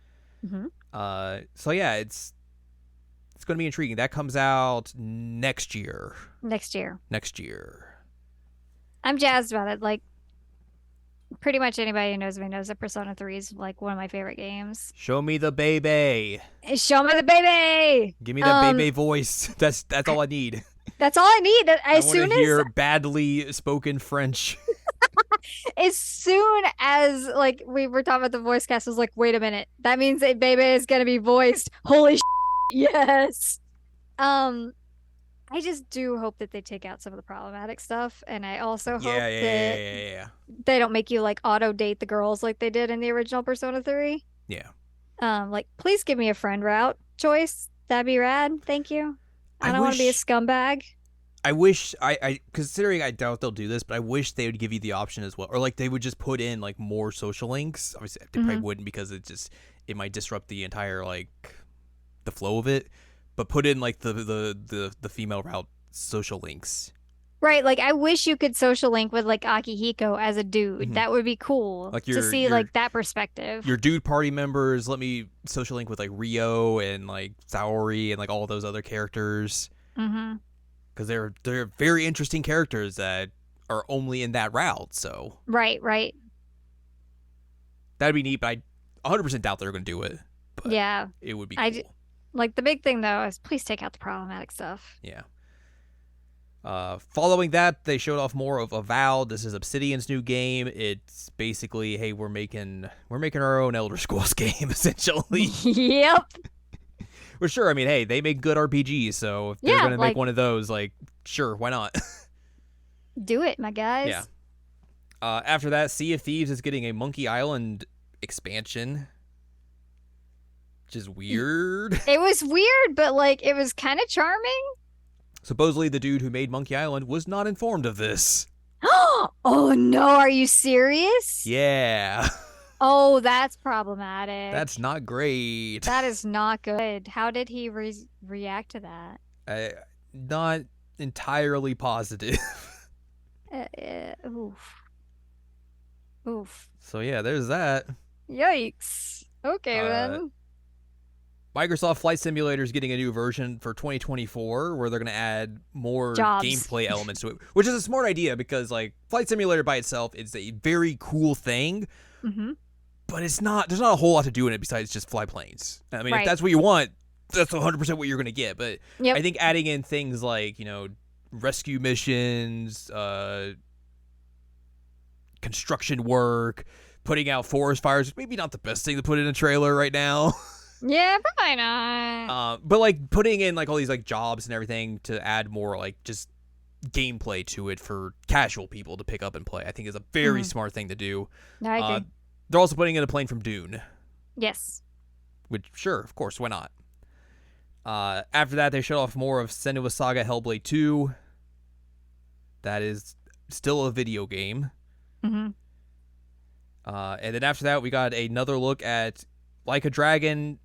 Hmm. So yeah, it's going to be intriguing. That comes out next year. Next year. Next year. I'm jazzed about it. Like pretty much anybody who knows me knows that Persona 3 is like one of my favorite games. Show me the baby. Show me the baby. Give me that baby voice. That's all I need. That's all I need. I want to hear badly spoken French. As soon as like we were talking about the voice cast, I was like, wait a minute, that means that baby is gonna be voiced. Holy yes. Um, I just do hope that they take out some of the problematic stuff, and I also hope Yeah, yeah, that yeah, yeah, yeah. they don't make you like auto date the girls like they did in the original Persona 3. Yeah. Like please give me a friend route choice. That'd be rad. Thank you. I I don't want to be a wish scumbag. I wish I considering I doubt they'll do this, but I wish they would give you the option as well, or like they would just put in like more social links. Obviously, they probably Hmm. wouldn't because it might disrupt the entire like the flow of it. But put in like the female route social links. Right, like I wish you could social link with like Akihiko as a dude. hmm That would be cool Like to see like that perspective. your dude party members. Let me social link with like Rio and like Saori and like all those other characters Hmm. because they're very interesting characters that are only in that route. So Right, right. that'd be neat. But I 100% doubt they're gonna do it. But Yeah. it would be I cool. like the big thing though is please take out the problematic stuff. Yeah. Following that, they showed off more of Avowed. This is Obsidian's new game. It's basically, hey, we're making our own Elder Scrolls game essentially. Yep. Well, sure. I mean, hey, they make good RPGs, so if they're Yeah, gonna make like one of those, like, sure, why not? do it, my Yeah. guys. After that, Sea of Thieves is getting a Monkey Island expansion, which is weird. It was weird, but like it was kind of charming. Supposedly, the dude who made Monkey Island was not informed of this. Oh no, are you serious? Yeah, Oh, that's problematic. that's not great. That is not good. How did he react to that? Not entirely positive. Oof. Oof. So yeah, there's that. Yikes. Okay Uh, then. Microsoft Flight Simulator is getting a new version for 2024 where they're going to add more Jobs. gameplay elements to it, which is a smart idea because like Flight Simulator by itself is a very cool thing, Mm-hmm. but there's not a whole lot to do in it besides just fly planes. I mean, if Right. that's what you want, that's 100% what you're going to get, but Yep. I think adding in things like, rescue missions, construction work, putting out forest fires, maybe not the best thing to put in a trailer right now. Yeah, probably not. But like putting in like all these like jobs and everything to add more like just gameplay to it for casual people to pick up and play, I think is a very smart thing to do. No, I agree. They're also putting in a plane from Dune, Yes. which sure, of course, why not? After that, they showed off more of Senua's Saga Hellblade 2. That is still a video game. Mm-hmm. And then after that, we got another look at Like a Dragon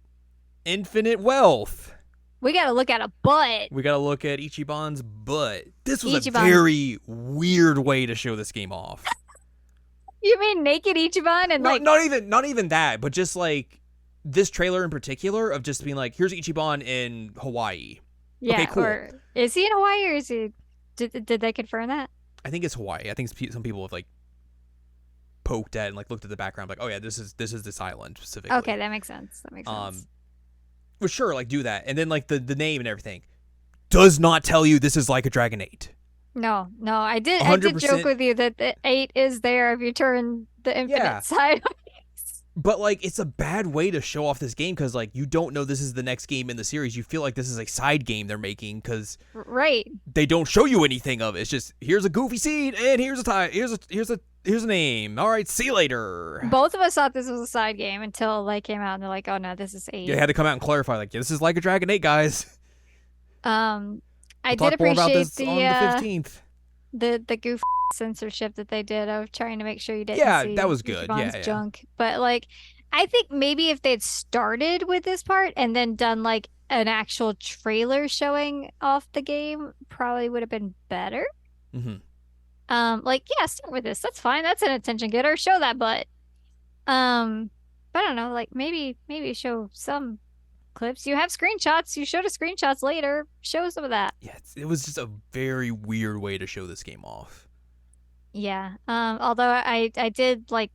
Infinite Wealth. We got to look at a butt. We got to look at Ichiban's butt. This was Ichiban. a very weird way to show this game off. You mean naked Ichiban and No, like not even that, but just like this trailer in particular of just being like, here's Ichiban in Hawaii. yeah, Okay, cool. or is he in Hawaii or is he? Did they confirm that? I think it's Hawaii. I think some people have like poked at and like looked at the background, like, oh yeah, this is this island specifically. Okay, that makes sense. That makes sense. Well, sure, like do that, and then like the name and everything does not tell you this is Like a Dragon 8. No, I did 100%. joke with you that the 8 is there if you turn the infinite side. But like it's a bad way to show off this game because like you don't know this is the next game in the series. You feel like this is a side game they're making because Right. they don't show you anything of it. It's just here's a goofy scene and here's a name. All right, see you later. Both of us thought this was a side game until like came out and they're like, oh no, this is 8. Yeah, they had to come out and clarify like, yeah, this is Like a Dragon 8, guys. I We'll did talk more about appreciate this on the 15th. the goof censorship that they did of trying to make sure you didn't Yeah, see that was good. Ichiban's Yeah. junk. But like I think maybe if they'd started with this part and then done like an actual trailer showing off the game, probably would have been better. Mm-hmm. Like yeah, start with this. That's fine. That's an attention getter. Show that butt. But I don't know, like maybe show some clips. You have screenshots. You showed us screenshots later. Show some of that. Yeah, it was just a very weird way to show this game off. Yeah. Although I did like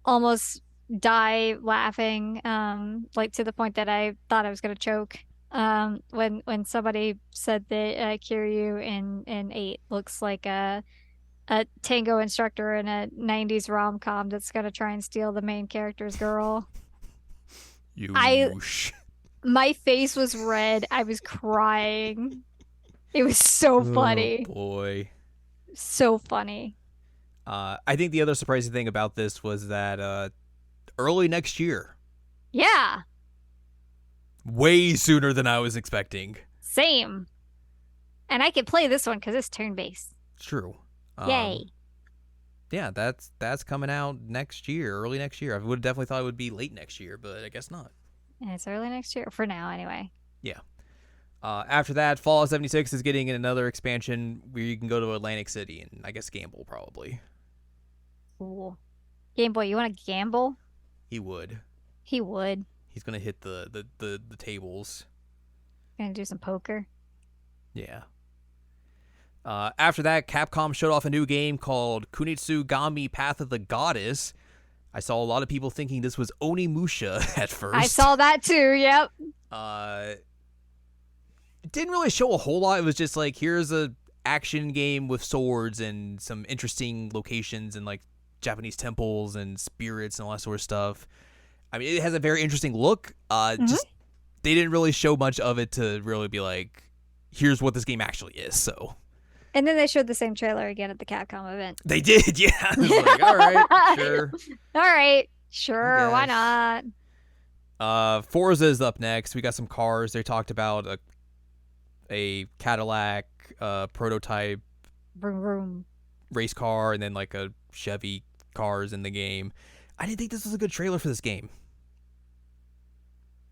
almost die laughing, like to the point that I thought I was gonna choke. When somebody said that Kiryu in 8 looks like a tango instructor in a 90s rom-com that's gonna try and steal the main character's girl. My face was red. I was crying. It was so funny. Oh boy. So funny. I think the other surprising thing about this was that early next year. Yeah. Way sooner than I was expecting. Same. And I can play this one because it's turn-based. True. Yay. Yeah, that's coming out next year, early next year. I would have definitely thought it would be late next year, but I guess not. And it's early next year, for now anyway. Yeah. After that, Fallout 76 is getting another expansion where you can go to Atlantic City and I guess gamble probably. Cool. Game Boy, you want to gamble? He would. He would. He's gonna hit the tables. Gonna do some poker. Yeah. After that, Capcom showed off a new game called Kunitsugami Path of the Goddess. I saw a lot of people thinking this was Onimusha at first. I saw that too, yep. It didn't really show a whole lot. It was just like, here's a action game with swords and some interesting locations and like Japanese temples and spirits and all that sort of stuff. I mean, it has a very interesting look. Just they didn't really show much of it to really be like, here's what this game actually is. So. And then they showed the same trailer again at the Capcom event. They did, yeah. I was like, all right, sure. All right, sure, why not? Forza is up next. We got some cars. They talked about a Cadillac prototype Vroom, vroom. race car and then like a Chevy cars in the game. I didn't think this was a good trailer for this game.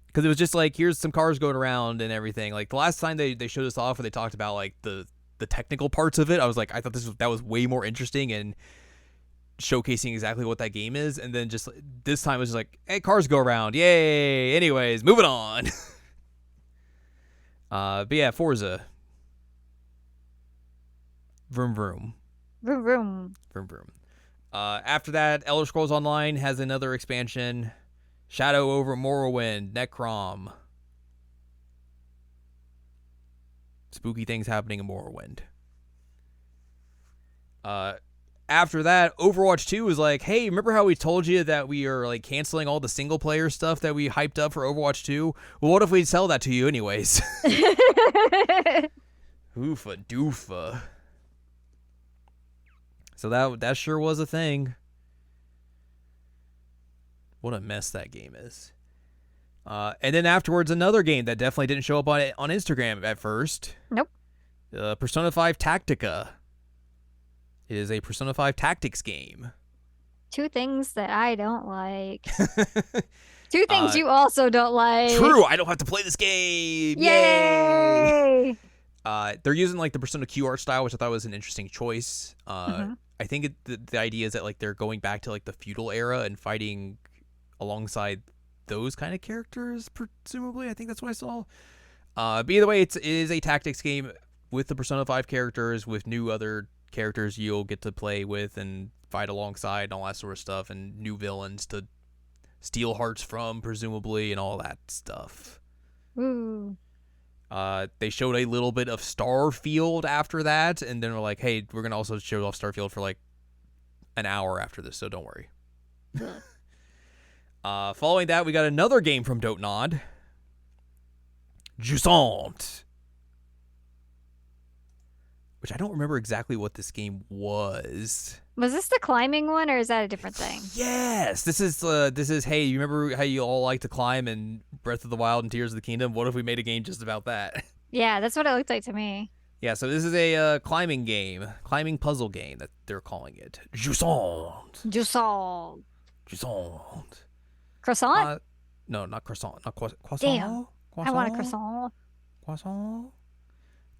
Because it was just like, here's some cars going around and everything. Like the last time they showed us off where they talked about like the technical parts of it, I was like, I thought that was way more interesting and showcasing exactly what that game is, and then just this time it was just like, hey, cars go around, yay! Anyways, moving on. But yeah, Forza, vroom vroom, Vroom vroom. vroom vroom. After that, Elder Scrolls Online has another expansion, Shadow over Morrowind, Necrom. Spooky things happening in Morrowind. After that, Overwatch 2 was like, hey, remember how we told you that we are like canceling all the single player stuff that we hyped up for Overwatch 2? Well, what if we sell that to you anyways? Oofa doofa. So that sure was a thing. What a mess that game is. And then afterwards, another game that definitely didn't show up on Instagram at first. Nope. Persona 5 Tactica. It is a Persona 5 Tactics game. Two things that I don't like. Two things you also don't like. True, I don't have to play this game. Yay! They're using like the Persona Q art style, which I thought was an interesting choice. I think the idea is that like they're going back to like the feudal era and fighting alongside those kind of characters, presumably. I think that's what I saw. But either way, it is a tactics game with the Persona 5 characters, with new other characters you'll get to play with and fight alongside and all that sort of stuff, and new villains to steal hearts from, presumably, and all that stuff. Ooh. They showed a little bit of Starfield after that, and then we're like, hey, we're going to also show off Starfield for like an hour after this, so don't worry. Following that, we got another game from Dontnod. Jusant. Which I don't remember exactly what this game was. Was this the climbing one, or is that a different thing? Yes, this is. Hey, you remember how you all like to climb in Breath of the Wild and Tears of the Kingdom? What if we made a game just about that? Yeah, that's what it looked like to me. Yeah, so this is a climbing game, climbing puzzle game that they're calling it. Jusant. Jusant. Jusant. Croissant? No, not croissant. Not croissant. Damn. Croissant? I want a croissant. Croissant.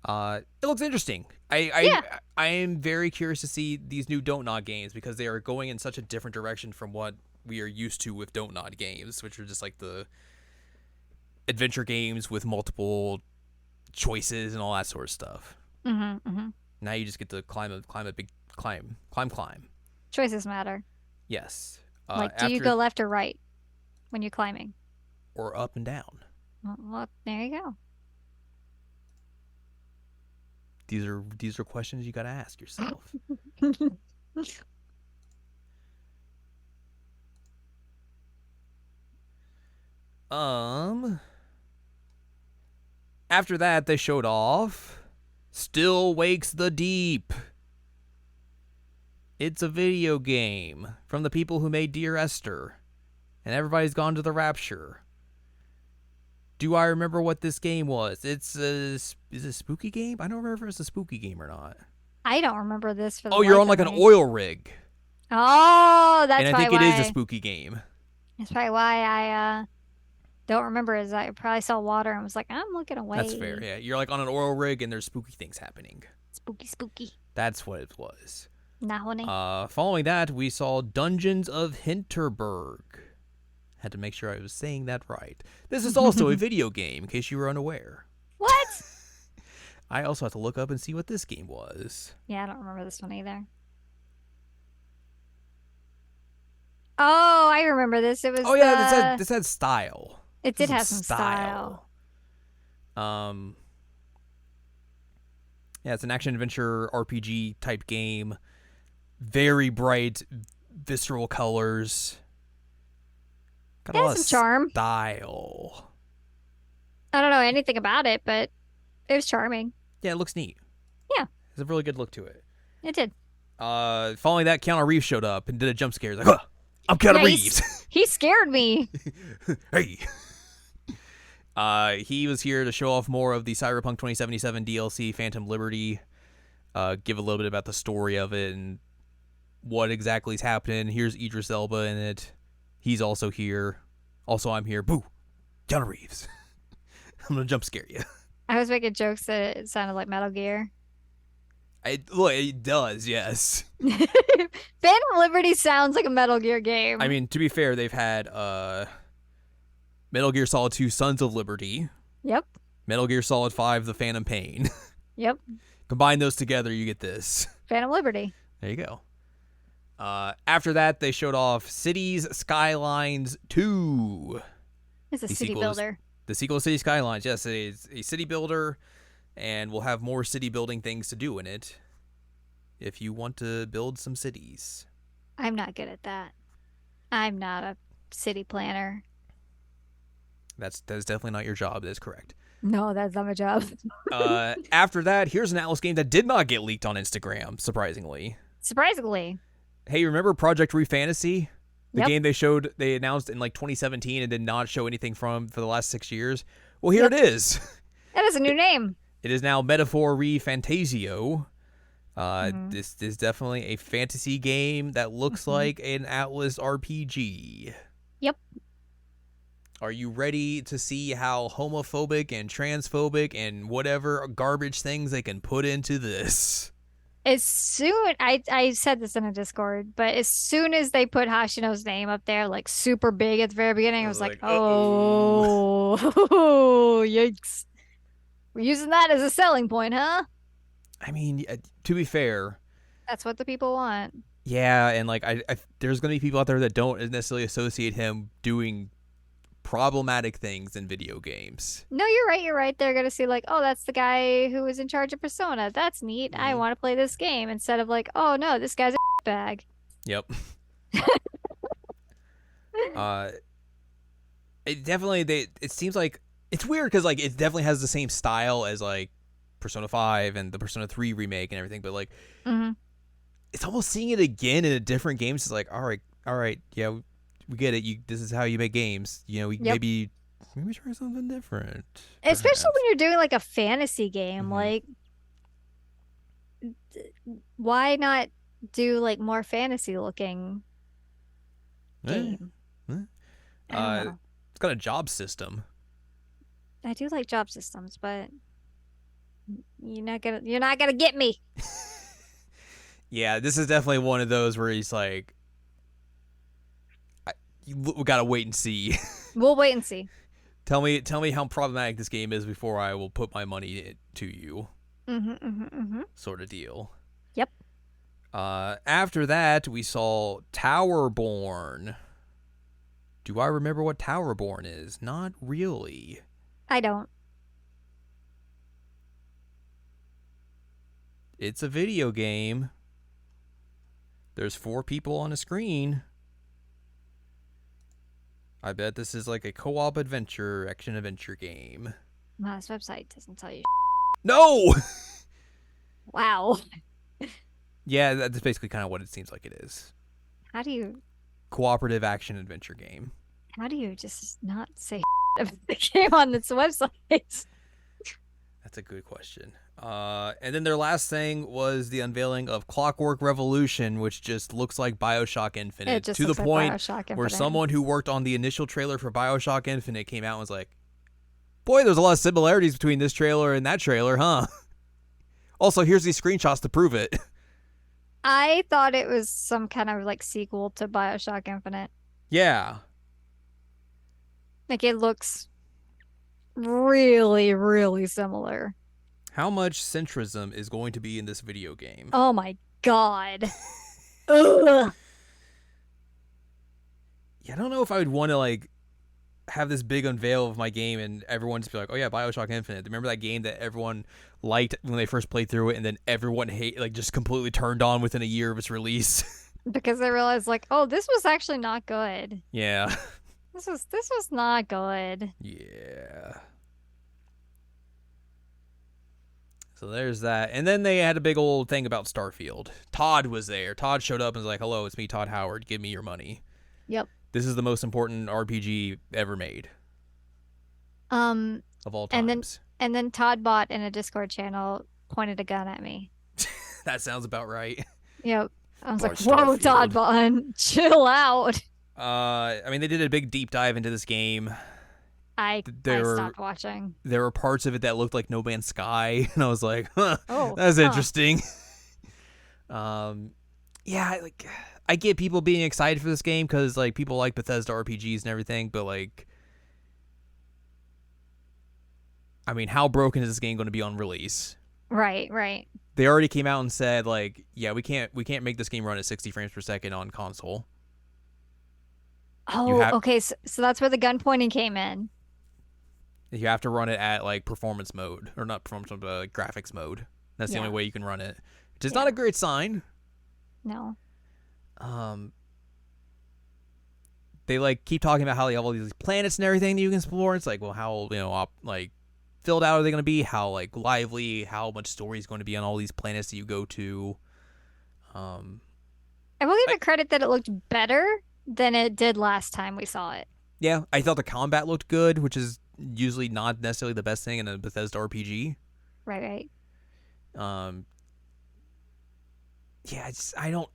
It looks interesting. I am very curious to see these new Dontnod games because they are going in such a different direction from what we are used to with Dontnod games, which are just like the adventure games with multiple choices and all that sort of stuff. Now you just get to climb a big climb. Choices matter. Yes. Like, do you go left or right when you're climbing? Or up and down. Well, there you go. These are questions you got to ask yourself. After that, they showed off Still Wakes the Deep. It's a video game from the people who made Dear Esther, and everybody's gone to the rapture. Do I remember what this game was? Is it a spooky game? I don't remember if it's a spooky game or not. I don't remember this for the Oh, you're life on like of an me. oil rig. Oh, that's and I think it is a spooky game. That's probably why I don't remember. Is I probably saw water and was like, I'm looking away. That's fair. Yeah, you're like on an oil rig and there's spooky things happening. Spooky. That's what it was. Nah, following that, we saw Dungeons of Hinterberg. Had to make sure I was saying that right. This is also a video game, in case you were unaware. What? I also have to look up and see what this game was. Yeah, I don't remember this one either. Oh, I remember this. It was. Oh yeah, this had style. It did have some style. Yeah, it's an action adventure RPG type game. Very bright, visceral colors. Got a lot some of charm. Style. I don't know anything about it, but it was charming. Yeah, it looks neat. Yeah. There's a really good look to it. It did. Following that, Keanu Reeves showed up and did a jump scare. He's like, huh, I'm Keanu Reeves. He scared me. Hey. He was here to show off more of the Cyberpunk 2077 DLC, Phantom Liberty. Give a little bit about the story of it and what exactly is happening. Here's Idris Elba in it. He's also here. Also, I'm here. Boo. Keanu Reeves. I'm going to jump scare you. I was making jokes that it sounded like Metal Gear. Look, it does, yes. Phantom Liberty sounds like a Metal Gear I game. mean, to be fair, they've had Metal Gear Solid 2 Sons of Liberty, Yep. Metal Gear Solid 5 The Phantom Pain. Yep. Combine those together, you get this. Phantom Liberty. There you go. After that, they showed off Cities Skylines 2. It's a The city sequel is builder. the sequel to City Skylines. Yes, it is a city builder, and we'll have more city building things to do in it if you want to build some cities. I'm not good at that. I'm not a city planner. That is definitely not your job. That is correct. No, that's not my job. After that, here's an Atlas game that did not get leaked on Instagram, surprisingly. Surprisingly. Hey, remember Project Refantasy? The Yep. game they announced in like 2017 and did not show anything from for the last 6 years? Well, here Yep. it is. That is a new name. It is now Metaphor Refantasio. Mhm. This is definitely a fantasy game that looks Mhm. like an Atlas RPG. Yep. Are you ready to see how homophobic and transphobic and whatever garbage things they can put into this? As soon I said this in a Discord, but as soon as they put Hashino's name up there, like super big at the very beginning, I I was was like, like, uh-oh. oh, yikes. We're using that as a selling point, huh? I mean, to be fair, That's what the people want. yeah, and like there's gonna be people out there that don't necessarily associate him doing problematic things in video games. No, you're right. You're right. They're gonna see like, oh, that's the guy who was in charge of Persona. That's neat. I Mm, want to play this game instead of like, oh no, this guy's a bag. yep. Uh, it definitely it seems like it's weird because like it definitely has the same style as like Persona 5 and the Persona 3 remake and everything, but like Hmm. it's almost seeing it again in a different game. It's like, all right, yeah, we get it. This is how you make games. You know, we Yep. maybe try something different, Especially perhaps. when you're doing like a fantasy game, Mm-hmm. like why not do like more fantasy looking Eh, game? eh. I don't know. It's got a job system. I do like job systems, but you're not gonna get me. Yeah, this is definitely one of those where he's like, we gotta wait and see. We'll wait and see. Tell me how problematic this game is before I will put my money to you, sort of deal. Yep. After that, we saw Towerborn. Do I remember what Towerborn is? Not really. I don't. It's a video game. There's 4 people on a screen. I bet this is like a co-op action adventure game. No, this website doesn't tell you. No! Wow. Yeah, that's basically kind of what it seems like it is. How do you Cooperative action adventure game. just not say about the game on this website? That's a good question. And then their last thing was the unveiling of Clockwork Revolution, which just looks like BioShock Infinite. It just To the looks like point BioShock where Infinite. someone who worked on the initial trailer for BioShock Infinite came out and was like, boy, there's a lot of similarities between this trailer and that trailer, huh? Also, here's these screenshots to prove it. I thought it was some kind of like sequel to BioShock Infinite. Yeah. Like it looks really, really similar. How much centrism is going to be in this video game? Oh my God. Ugh. Yeah, I don't know if I would want to like have this big unveil of my game and everyone just be like, "Oh yeah, BioShock Infinite." Remember that game that everyone liked when they first played through it, and then everyone just completely turned on within a year of its release. Because they realized like, oh, this was actually not good. Yeah, This was not good. yeah. So there's that, and then they had a big old thing about Starfield. Todd was there. Todd showed up and was like, "Hello, it's me, Todd Howard. Give me your money. Yep. This is the most important RPG ever made Um, of all and times." then Todd Bot in a Discord channel pointed a gun at me. That sounds about right. Yep. I was Poor like, whoa, Todd Starfield. Bot, chill out. I mean, they did a big deep dive into this game. I There stopped watching. were parts of it that looked like No Man's Sky, and I was like, huh, Oh, that's huh. interesting. Um, yeah, like I get people being excited for this game because like people like Bethesda RPGs and everything, but like, I mean, how broken is this game going to be on release? Right, right. They already came out and said like, yeah, we can't make this game run at 60 frames per second on console. You Oh, have okay. So that's where the gun pointing came in. you have to run it at like performance mode or not performance mode, but graphics mode. That's the only Yeah, way you can run it, which is not a yeah. great sign. No. Um, they like keep talking about how they have all these planets and everything that you can explore. It's like, well, how like filled out are they going to be? How like lively? How much story is going to be on all these planets that you go to? Um, I will give I, it credit that it looked better than it did last time we saw it. yeah, I thought the combat looked good, which is usually not necessarily the best thing in a Bethesda RPG. Right, right. Um, yeah, I don't.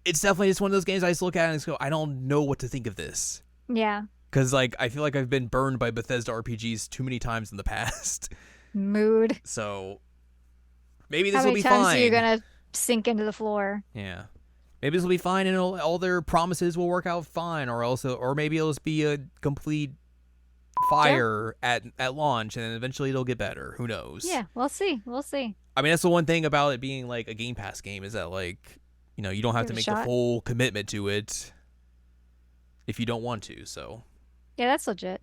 It's definitely just one of those games I just look at and just go, I don't know what to think of this. Yeah. Because like I feel like I've been burned by Bethesda RPGs too many times in the past. Mood. So maybe How this will many be times are you fine. gonna sink into the floor? Yeah. Maybe this will be fine and all their promises will work out fine, or maybe it'll just be a complete Yeah. fire at launch and then eventually it'll get better. Who knows? Yeah, we'll see. We'll see. I mean, that's the one thing about it being like a Game Pass game is that like, you don't have Give to it a make the shot. full commitment to it if you don't want to. So, Yeah, that's legit.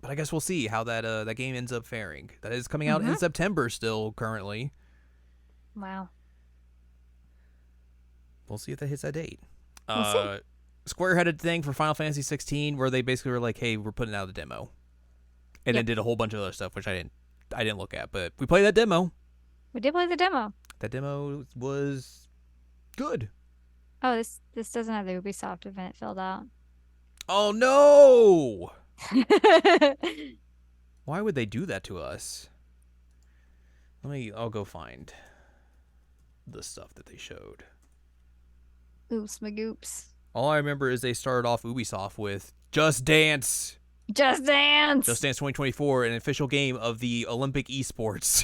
but I guess we'll see how that game ends up faring. That is coming out in Mm-hmm. September still currently. Wow. We'll see if that hits that date. We'll see. Square had a thing for Final Fantasy 16 where they basically were like, "Hey, we're putting out a demo," and then Yep. did a whole bunch of other stuff which I didn't look at, but we played that demo. We did play the demo. That demo was good. Oh, this doesn't have the Ubisoft event filled out. Oh no! Why would they do that to us? I'll go find the stuff that they showed. Oops, magoops. All I remember is they started off Ubisoft with Just Dance. Just Just Dance. Dance 2024, an official game of the Olympic esports.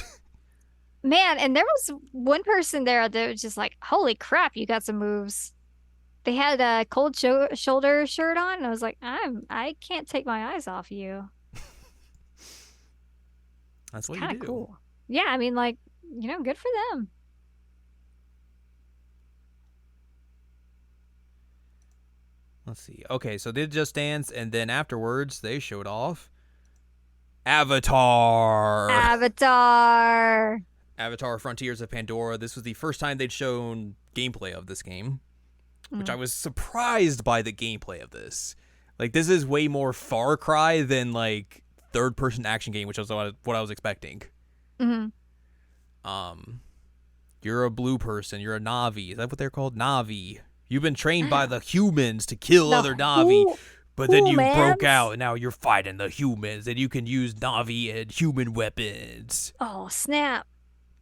Man, and there was one person there that was just like, "Holy crap, you got some moves." They had a shoulder shirt on, and I was like, I can't take my eyes off you. That's It's what you kind of do. cool. Yeah, I mean, like, good for them. Let's see. Okay, so they did Just Dance, and then afterwards they showed off Avatar. Avatar. Avatar Frontiers of Pandora. This was the first time they'd shown gameplay of this game, which I Mm. was surprised by the gameplay of this. Like, this is way more Far Cry than, like, third-person action game, which was what I was expecting. Hmm. Um, you're a blue person. You're a Navi. Is that what they're called? Navi. You've been trained by the humans to kill The other Navi, but then you broke humans. out, and now you're fighting the humans, and you can use Navi and human weapons. Oh, snap.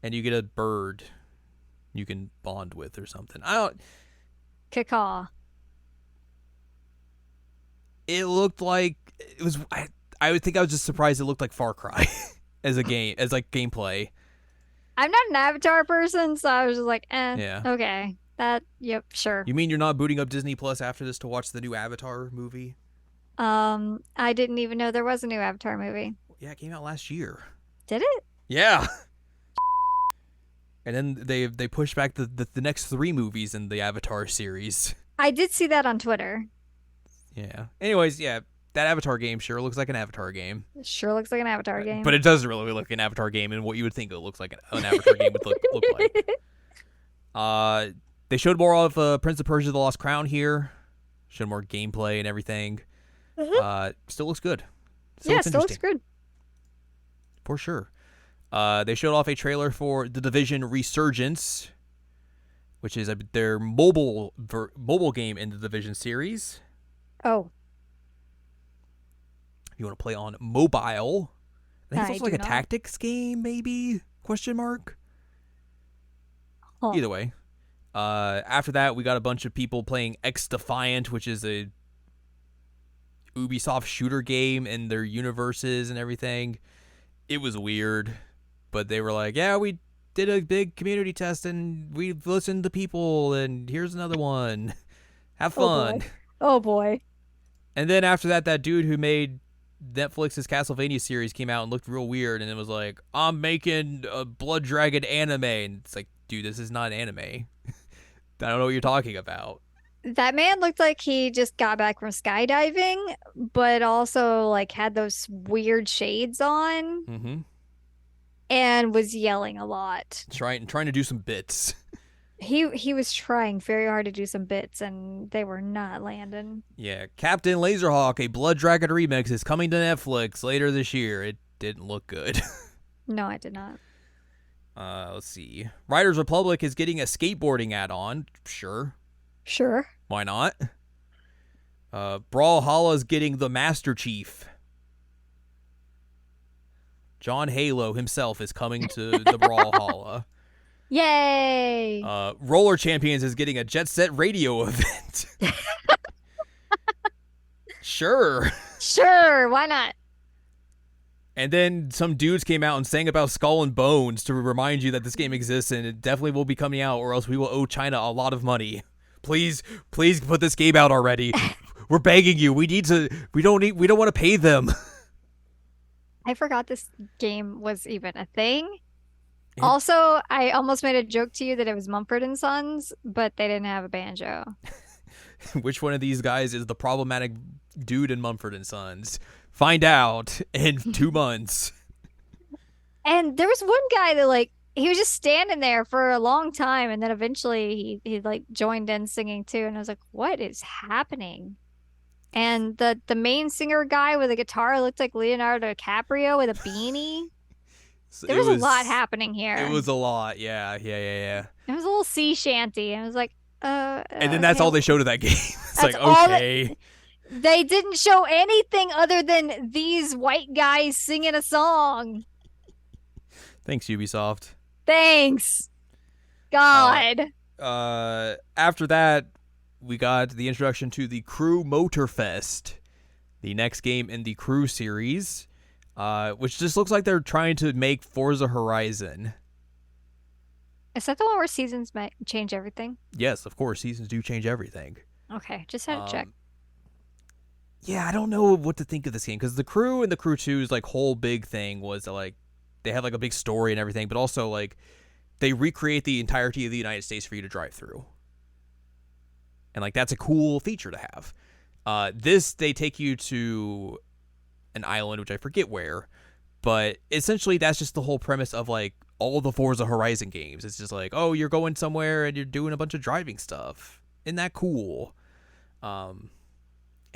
And you get a bird you can bond with or something. I don't. Cacaw. It looked like it was. I would think I was just surprised it looked like Far Cry as a game, as like gameplay. I'm not an Avatar person, so I was just like, Yeah. okay. Yep, sure. You mean you're not booting up Disney Plus after this to watch the new Avatar movie? I didn't even know there was a new Avatar movie. Yeah, it came out last year. Did it? Yeah. And then they pushed back the next 3 movies in the Avatar series. I did see that on Twitter. Yeah. Anyways, yeah, that Avatar game sure looks like an Avatar game. It sure looks like an Avatar game. But it doesn't really look like an Avatar game and what you would think it looks like an Avatar game would look like. They showed more of Prince of Persia: The Lost Crown here. Showed more gameplay and everything. Still looks good. Yeah, still looks good. For sure. They showed off a trailer for The Division Resurgence, which is their mobile game in the Division series. Oh, If you want to play on mobile. I think it's I also like do a not. tactics game, maybe? Question mark. Huh. Either way. After that, we got a bunch of people playing X Defiant, which is a Ubisoft shooter game in their universes and everything. It was weird. but they were like, yeah, we did a big community test and we listened to people, and here's another one. Have Oh boy. fun. Oh boy. And then after that, that dude who made Netflix's Castlevania series came out and looked real weird, and it was like, I'm making a Blood Dragon anime. And it's like, dude, this is not anime. I don't know what you're talking about. That man looked like he just got back from skydiving, but also like had those weird shades on Mm-hmm. and was yelling a lot. Trying to do some bits. He was trying very hard to do some bits and they were not landing. Yeah, Captain Laserhawk, a Blood Dragon remix, is coming to Netflix later this year. It didn't look good. No, I did not. Let's see. Riders Republic is getting a skateboarding add-on. Sure. Sure. Why not? Brawlhalla's getting the Master Chief. John Halo himself is coming to the Brawlhalla. Yay! Roller Champions is getting a Jet Set Radio event. Sure. Sure, why not? And then some dudes came out and sang about Skull and Bones to remind you that this game exists and it definitely will be coming out, or else we will owe China a lot of money. Please put this game out already. We're begging you. We don't want to pay them. I forgot this game was even a thing. Also, I almost made a joke to you that it was Mumford and Sons, but they didn't have a banjo. Which one of these guys is the problematic dude in Mumford and Sons? Find out in 2 months. And there was one guy that like he was just standing there for a long time, and then eventually he like joined in singing too, and I was like, what is happening? And the main singer guy with a guitar looked like Leonardo DiCaprio with a beanie. There was a lot happening here. It was a lot, yeah. It was a little sea shanty, and I was like, and then that's okay. all they showed of that game. It's That's like, all okay. They didn't show anything other than these white guys singing a song. Thanks, Ubisoft. Thanks. God. After that, we got the introduction to the Crew Motorfest, the next game in the Crew series, which just looks like they're trying to make Forza Horizon. Is that the one where seasons might change everything? Yes, of course, seasons do change everything. Okay, just had to check. Yeah, I don't know what to think of this game, because the Crew and the Crew 2's like whole big thing was that, like, they had like a big story and everything, but also like they recreate the entirety of the United States for you to drive through. And like that's a cool feature to have. This, they take you to an island, which I forget where, but essentially that's just the whole premise of like all the Forza Horizon games. It's just like, oh, you're going somewhere and you're doing a bunch of driving stuff. Isn't that cool? And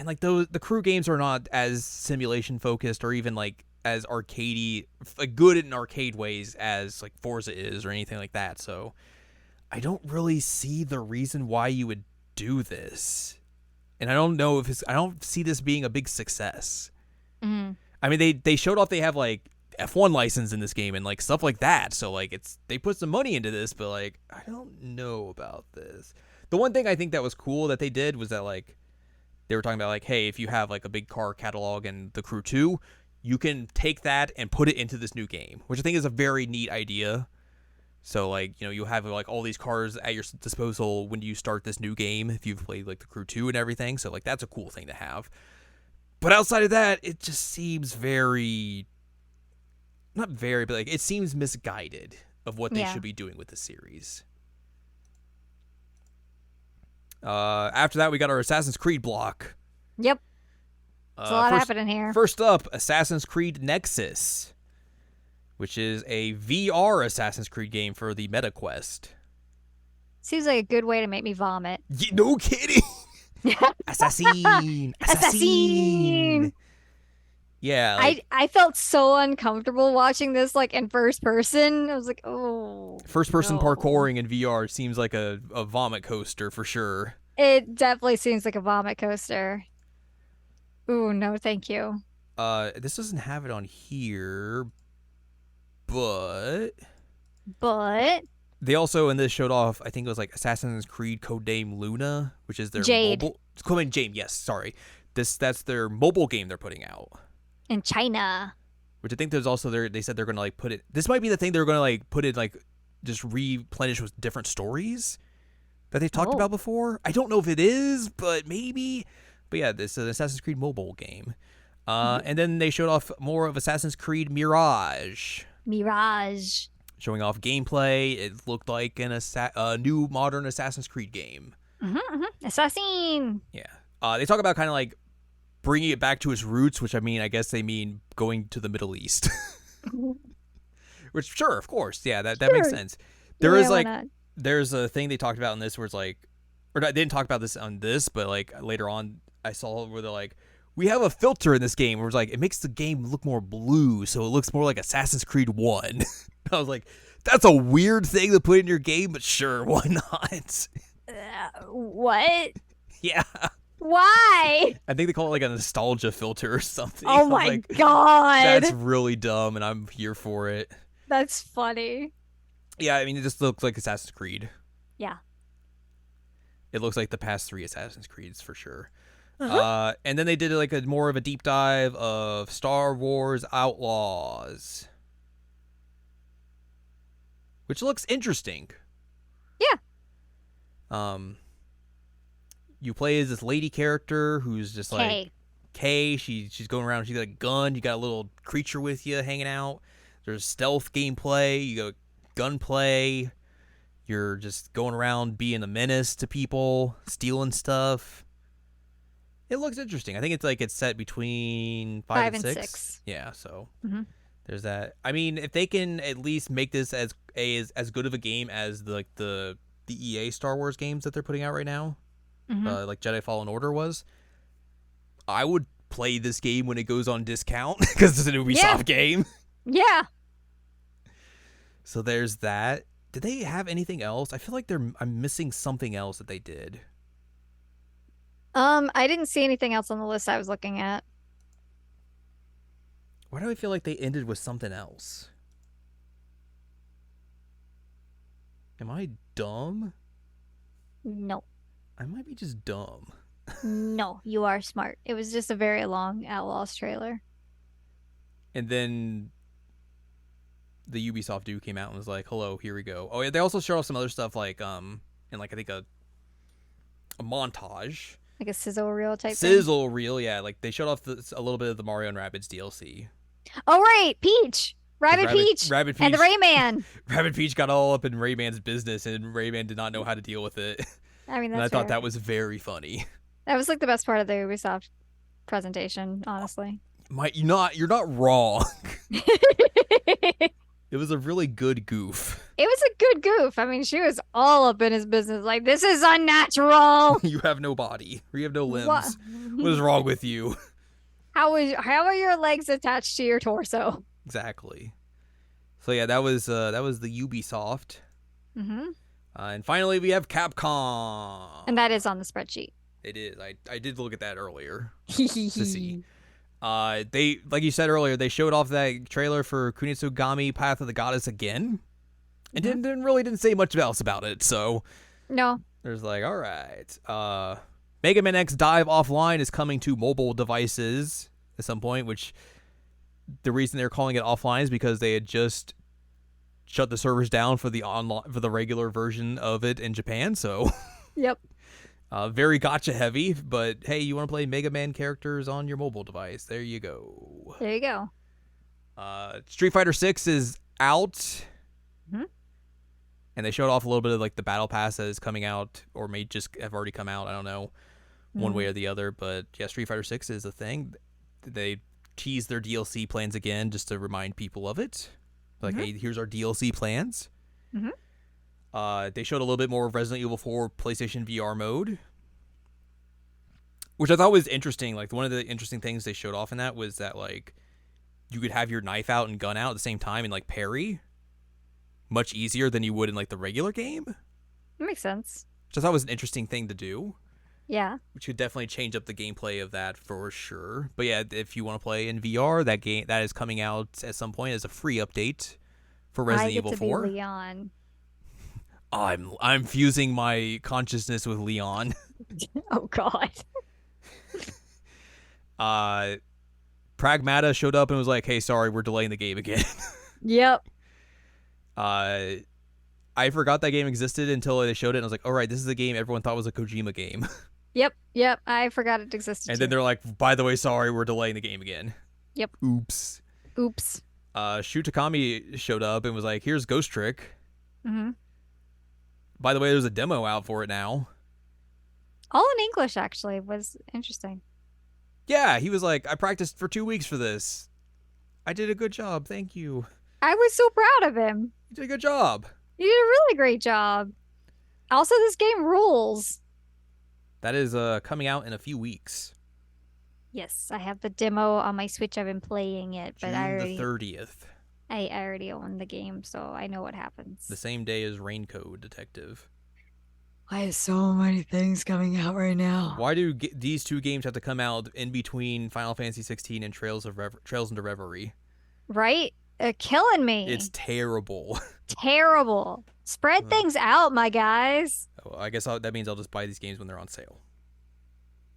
like the Crew games are not as simulation focused or even like as arcadey, like good in arcade ways as like Forza is or anything like that. So I don't really see the reason why you would do this. And I don't know if I don't see this being a big success. Mm-hmm. I mean, they showed off they have like F1 license in this game and like stuff like that. So like they put some money into this, but like I don't know about this. The one thing I think that was cool that they did was that like they were talking about like, hey, if you have like a big car catalog in the Crew 2, you can take that and put it into this new game, which I think is a very neat idea. So like, you know, you have like all these cars at your disposal when you start this new game if you've played like the Crew 2 and everything. So like that's a cool thing to have. But outside of that, it just seems very, not very, but like it seems misguided of what they should be doing with the series. After that, we got our Assassin's Creed block. Yep. There's a lot happening here. First up, Assassin's Creed Nexus, which is a VR Assassin's Creed game for the MetaQuest. Seems like a good way to make me vomit. No kidding. Assassin. Yeah. Like, I felt so uncomfortable watching this like in first person. I was like, oh. First person parkouring in VR seems like a vomit coaster for sure. It definitely seems like a vomit coaster. Ooh, no, thank you. This doesn't have it on here, but they also in this showed off, I think it was like Assassin's Creed codename Luna, which is their Jade. mobile. It's codename Jade. Yes, sorry. That's their mobile game they're putting out In China. which I think there's also there. They said they're gonna like put it. This might be the thing they're gonna like put it like just replenish with different stories that they've talked Oh. about before. I don't know if it is, but maybe. But yeah, this is an Assassin's Creed mobile game. Mhm. And then they showed off more of Assassin's Creed Mirage, Mirage. showing off gameplay. It looked like a new modern Assassin's Creed game. Assassin. Yeah. They talk about kind of like bringing it back to its roots, which I mean, I guess they mean going to the Middle East. Which, sure, of course, yeah, that makes Sure. sense. There Yeah, is why like, not? there's a thing they talked about in this where it's like, or I didn't talk about this on this, but like later on, I saw where they're like, we have a filter in this game where it's like it makes the game look more blue, so it looks more like Assassin's Creed 1. I was like, that's a weird thing to put in your game, but sure, why not? What? Yeah. Why? I think they call it like a nostalgia filter or something. Oh I'm my like, God. that's really dumb, and I'm here for it. That's funny. Yeah, I mean, it just looks like Assassin's Creed. Yeah. It looks like the past 3 Assassin's Creeds for sure. Uh-huh. And then they did like a more of a deep dive of Star Wars Outlaws, which looks interesting. Yeah. Um, you play as this lady character who's just like Okay. Kay. She's going around. She's got a gun. You got a little creature with you hanging out. There's stealth gameplay. You got gunplay. You're just going around being a menace to people, stealing stuff. It looks interesting. I think it's set between 5 and 6. Yeah, so Mhm. there's that. I mean, if they can at least make this as good of a game as the EA Star Wars games that they're putting out right now, Mhm. like Jedi Fallen Order was, I would play this game when it goes on discount because it's an Ubisoft game. Yeah. So there's that. Did they have anything else? I feel like I'm missing something else that they did. I didn't see anything else on the list I was looking at. Why do I feel like they ended with something else? Am I dumb? No. I might be just dumb. No, you are smart. It was just a very long Outlaws trailer. And then the Ubisoft dude came out and was like, "Hello, here we go." Oh yeah, they also showed off some other stuff like and like I think a montage, Like a sizzle reel type thing. sizzle reel. Yeah, like they showed off a little bit of the Mario and Rabbids DLC. Oh, right. Peach. Rabbit Peach. Rabbid And the Peach, Rayman. Rabbid Peach got all up in Rayman's business, and Rayman did not know how to deal with it. I mean, And I that's thought fair. that was very funny. That was like the best part of the Ubisoft presentation, honestly. You're not wrong. It It was a really good goof. was a good goof. I mean, she was all up in his business. Like, this is unnatural. You have no body. You have no What? limbs. What is wrong with you? How are your legs attached to your torso? Exactly. So yeah, that was the Ubisoft. Mm-hmm. And finally, we have Capcom. And that is on the spreadsheet. It is. I did look at that earlier to To see. They, like you said earlier, they showed off that trailer for Kunitsugami Path of the Goddess again, and didn't say much else about it. So No. there's like, all right, Mega Man X Dive Offline is coming to mobile devices at some point. Which the reason they're calling it offline is because they had just shut the servers down for the regular version of it in Japan. So Yep. very gotcha heavy, but hey, you want to play Mega Man characters on your mobile device? There you go. There you go. Street Fighter 6 is out, Mhm. and they showed off a little bit of like the battle pass that is coming out, or may just have already come out. I don't know, one way or the other. But yeah, Street Fighter 6 is a thing. They teased their DLC plans again just to remind people of it. Like, hey, here's our DLC plans. Mhm. They showed a little bit more of Resident Evil 4 PlayStation VR mode, which I thought was interesting. Like, one of the interesting things they showed off in that was that, like, you could have your knife out and gun out at the same time and, like, parry much easier than you would in, like, the regular game, That makes sense. which I thought was an interesting thing to do, Yeah. which could definitely change up the gameplay of that for sure. But yeah, if you want to play in VR, that is coming out at some point as a free update for Resident I get Evil to 4. be Leon. I'm fusing my consciousness with Leon. Oh God. Pragmata showed up and was like, "Hey, sorry, we're delaying the game again." Yep. uh, I forgot that game existed until they showed it, and I was like, "All right, this is a game everyone thought was a Kojima game." Yep. Yep. I forgot it existed And then too. they're like, "By the way, sorry, we're delaying the game again." Yep. Oops. Oops. Shu Takami showed up and was like, "Here's Ghost Trick. Mm-hmm. By the way, there's a demo out for it now." All in English actually was interesting. Yeah, he was like, "I practiced for 2 weeks for this. I did a good job. Thank you. I was so proud of him. You did a good job." He did a really great job. Also, this game rules. That is coming out in a few weeks. Yes, I have the demo on my Switch. I've been playing it, but June the 30th. I already own the game, so I know what The happens. same day as Raincoat Detective. I have so many things coming out right now. Why do these two games have to come out in between Final Fantasy 16 and Trails into Reverie? Right? Killing me. It's terrible. Terrible. Spread things out, my guys. Oh, I guess that means I'll just buy these games when they're on sale.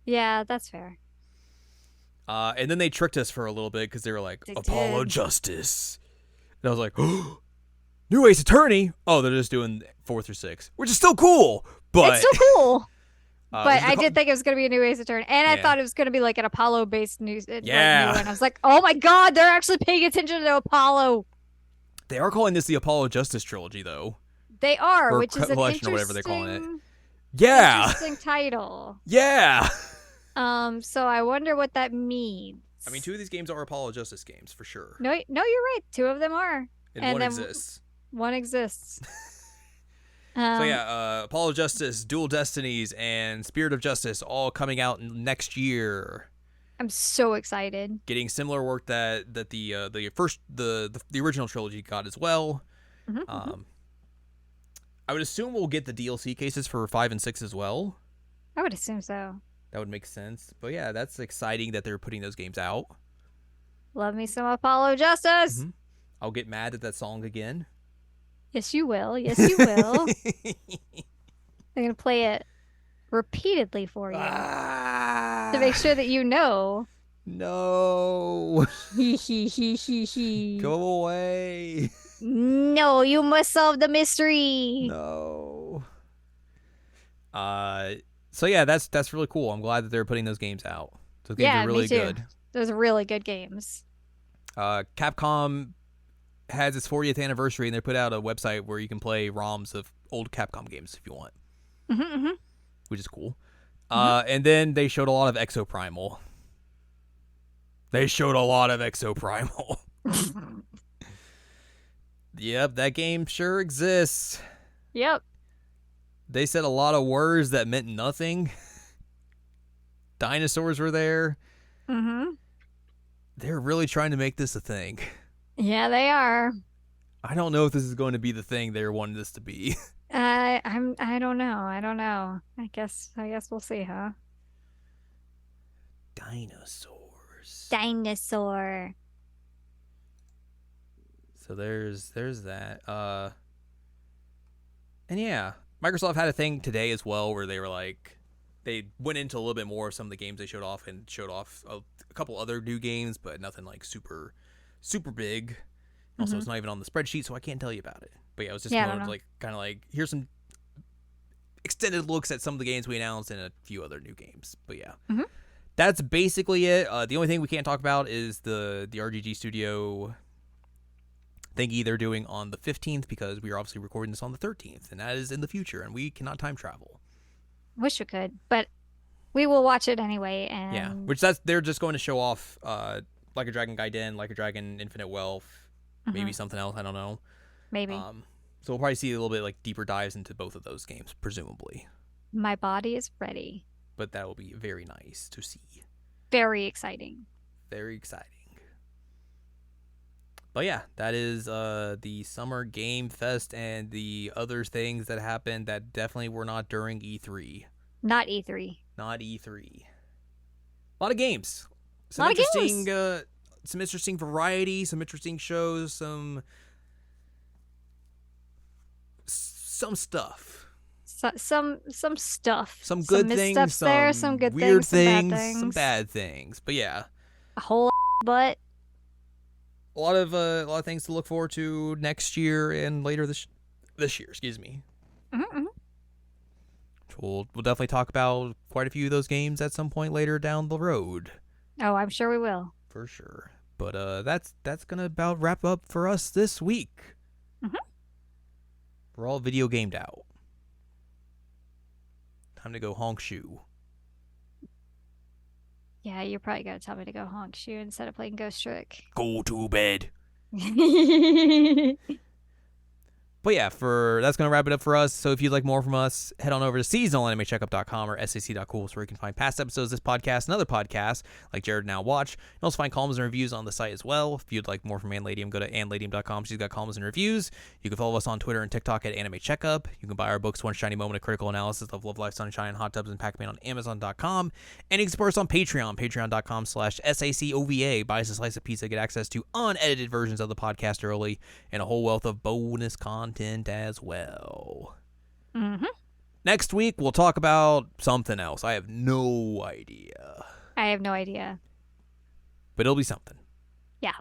Yeah, that's fair. And then they tricked us for a little bit because they were like, They Apollo did. Justice. And I was like, oh, New Ace Attorney. Oh, they're just doing 4 through 6, which is still cool. But It's still cool. But I the did think it was going to be a new Ace Attorney. And I Yeah. thought it was going to be like an Apollo-based news. Yeah. Like, new one. I was like, oh my God, they're actually paying attention to Apollo. They are calling this the Apollo Justice trilogy, though. They are, Or which is an collection interesting, or whatever they're calling it. Yeah. interesting title. Yeah. So I wonder what that means. I mean, 2 of these games are Apollo Justice games for sure. No, you're right. 2 of them are. And one then exists. One exists. So yeah, Apollo Justice, Dual Destinies, and Spirit of Justice all coming out next year. I'm so excited. Getting similar work that the original trilogy got as well. Mm-hmm. I would assume we'll get the DLC cases for 5 and 6 as well. I would assume so. That would make sense. But yeah, that's exciting that they're putting those games out. Love me some Apollo Justice. Mm-hmm. I'll get mad at that song again. Yes, you will. Yes, you will. I'm going to play it repeatedly for you to make sure that you know. No. He, he, he, he, he. Go away. No, you must solve the mystery. No. So yeah, that's really cool. I'm glad that they're putting those games out. Those games are really me too. good. Those are really good games. Capcom has its 40th anniversary, and they put out a website where you can play ROMs of old Capcom games if you want, which is cool. And then they showed a lot of Exoprimal. Yep, that game sure exists. Yep. They said a lot of words that meant nothing. Dinosaurs were there. Mm-hmm. They're really trying to make this a thing. Yeah, they are. I don't know if this is going to be the thing they wanted this to be. I don't know. I guess we'll see, huh? Dinosaurs. Dinosaur. So there's that. And yeah, Microsoft had a thing today as well where they were like, they went into a little bit more of some of the games they showed off and showed off a couple other new games, but nothing like super big. Also, it's not even on the spreadsheet, so I can't tell you about it. But yeah, it was just more of like kind of like, here's some extended looks at some of the games we announced and a few other new games. But yeah, that's basically it. The only thing we can't talk about is the RGG Studio thingy they're doing on the 15th, because we are obviously recording this on the 13th, and that is in the future, and we cannot time travel. Wish we could, but we will watch it anyway. And yeah, which they're just going to show off Like a Dragon Gaiden, Like a Dragon Infinite Wealth, maybe something else, I don't know. Maybe. So we'll probably see a little bit like deeper dives into both of those games, presumably. My body is ready. But that will be very nice to see. Very exciting. Very exciting. But yeah, that is the Summer Game Fest and the other things that happened that definitely were not during E3. Not E3. Not E3. A lot of games. Some interesting variety, some interesting shows, some stuff. Some stuff. Some good things, some some there, some good weird things, things, some bad things. some bad things. But yeah. A whole but A lot of things to look forward to next year and later this year. Excuse me. mhm. We'll definitely talk about quite a few of those games at some point later down the road, Oh, I'm sure we will. for sure. But that's gonna about wrap up for us this week. Mhm. We're all video gamed out. Time to go honk shoe. Yeah, you're probably gonna tell me to go honk shoe instead of playing Ghost Trick. Go to bed. But yeah, that's going to wrap it up for us. So if you'd like more from us, head on over to seasonalanimecheckup.com or sac.cool where you can find past episodes of this podcast and other podcasts like Jared Now Watch. You can also find columns and reviews on the site as well. If you'd like more from Ann Ladium, go to annladium.com. She's got columns and reviews. You can follow us on Twitter and TikTok at Anime Checkup. You can buy our books, One Shiny Moment, A Critical Analysis of Love, Life, Sunshine, Hot Tubs, and Pac-Man on Amazon.com. And you can support us on Patreon, patreon.com/SACOVA. Buy us a slice of pizza, get access to unedited versions of the podcast early, and a whole wealth of bonus content as well. Mm-hmm. Next week, we'll talk about something else. I have no idea. I have no idea. But it'll be something. Yeah.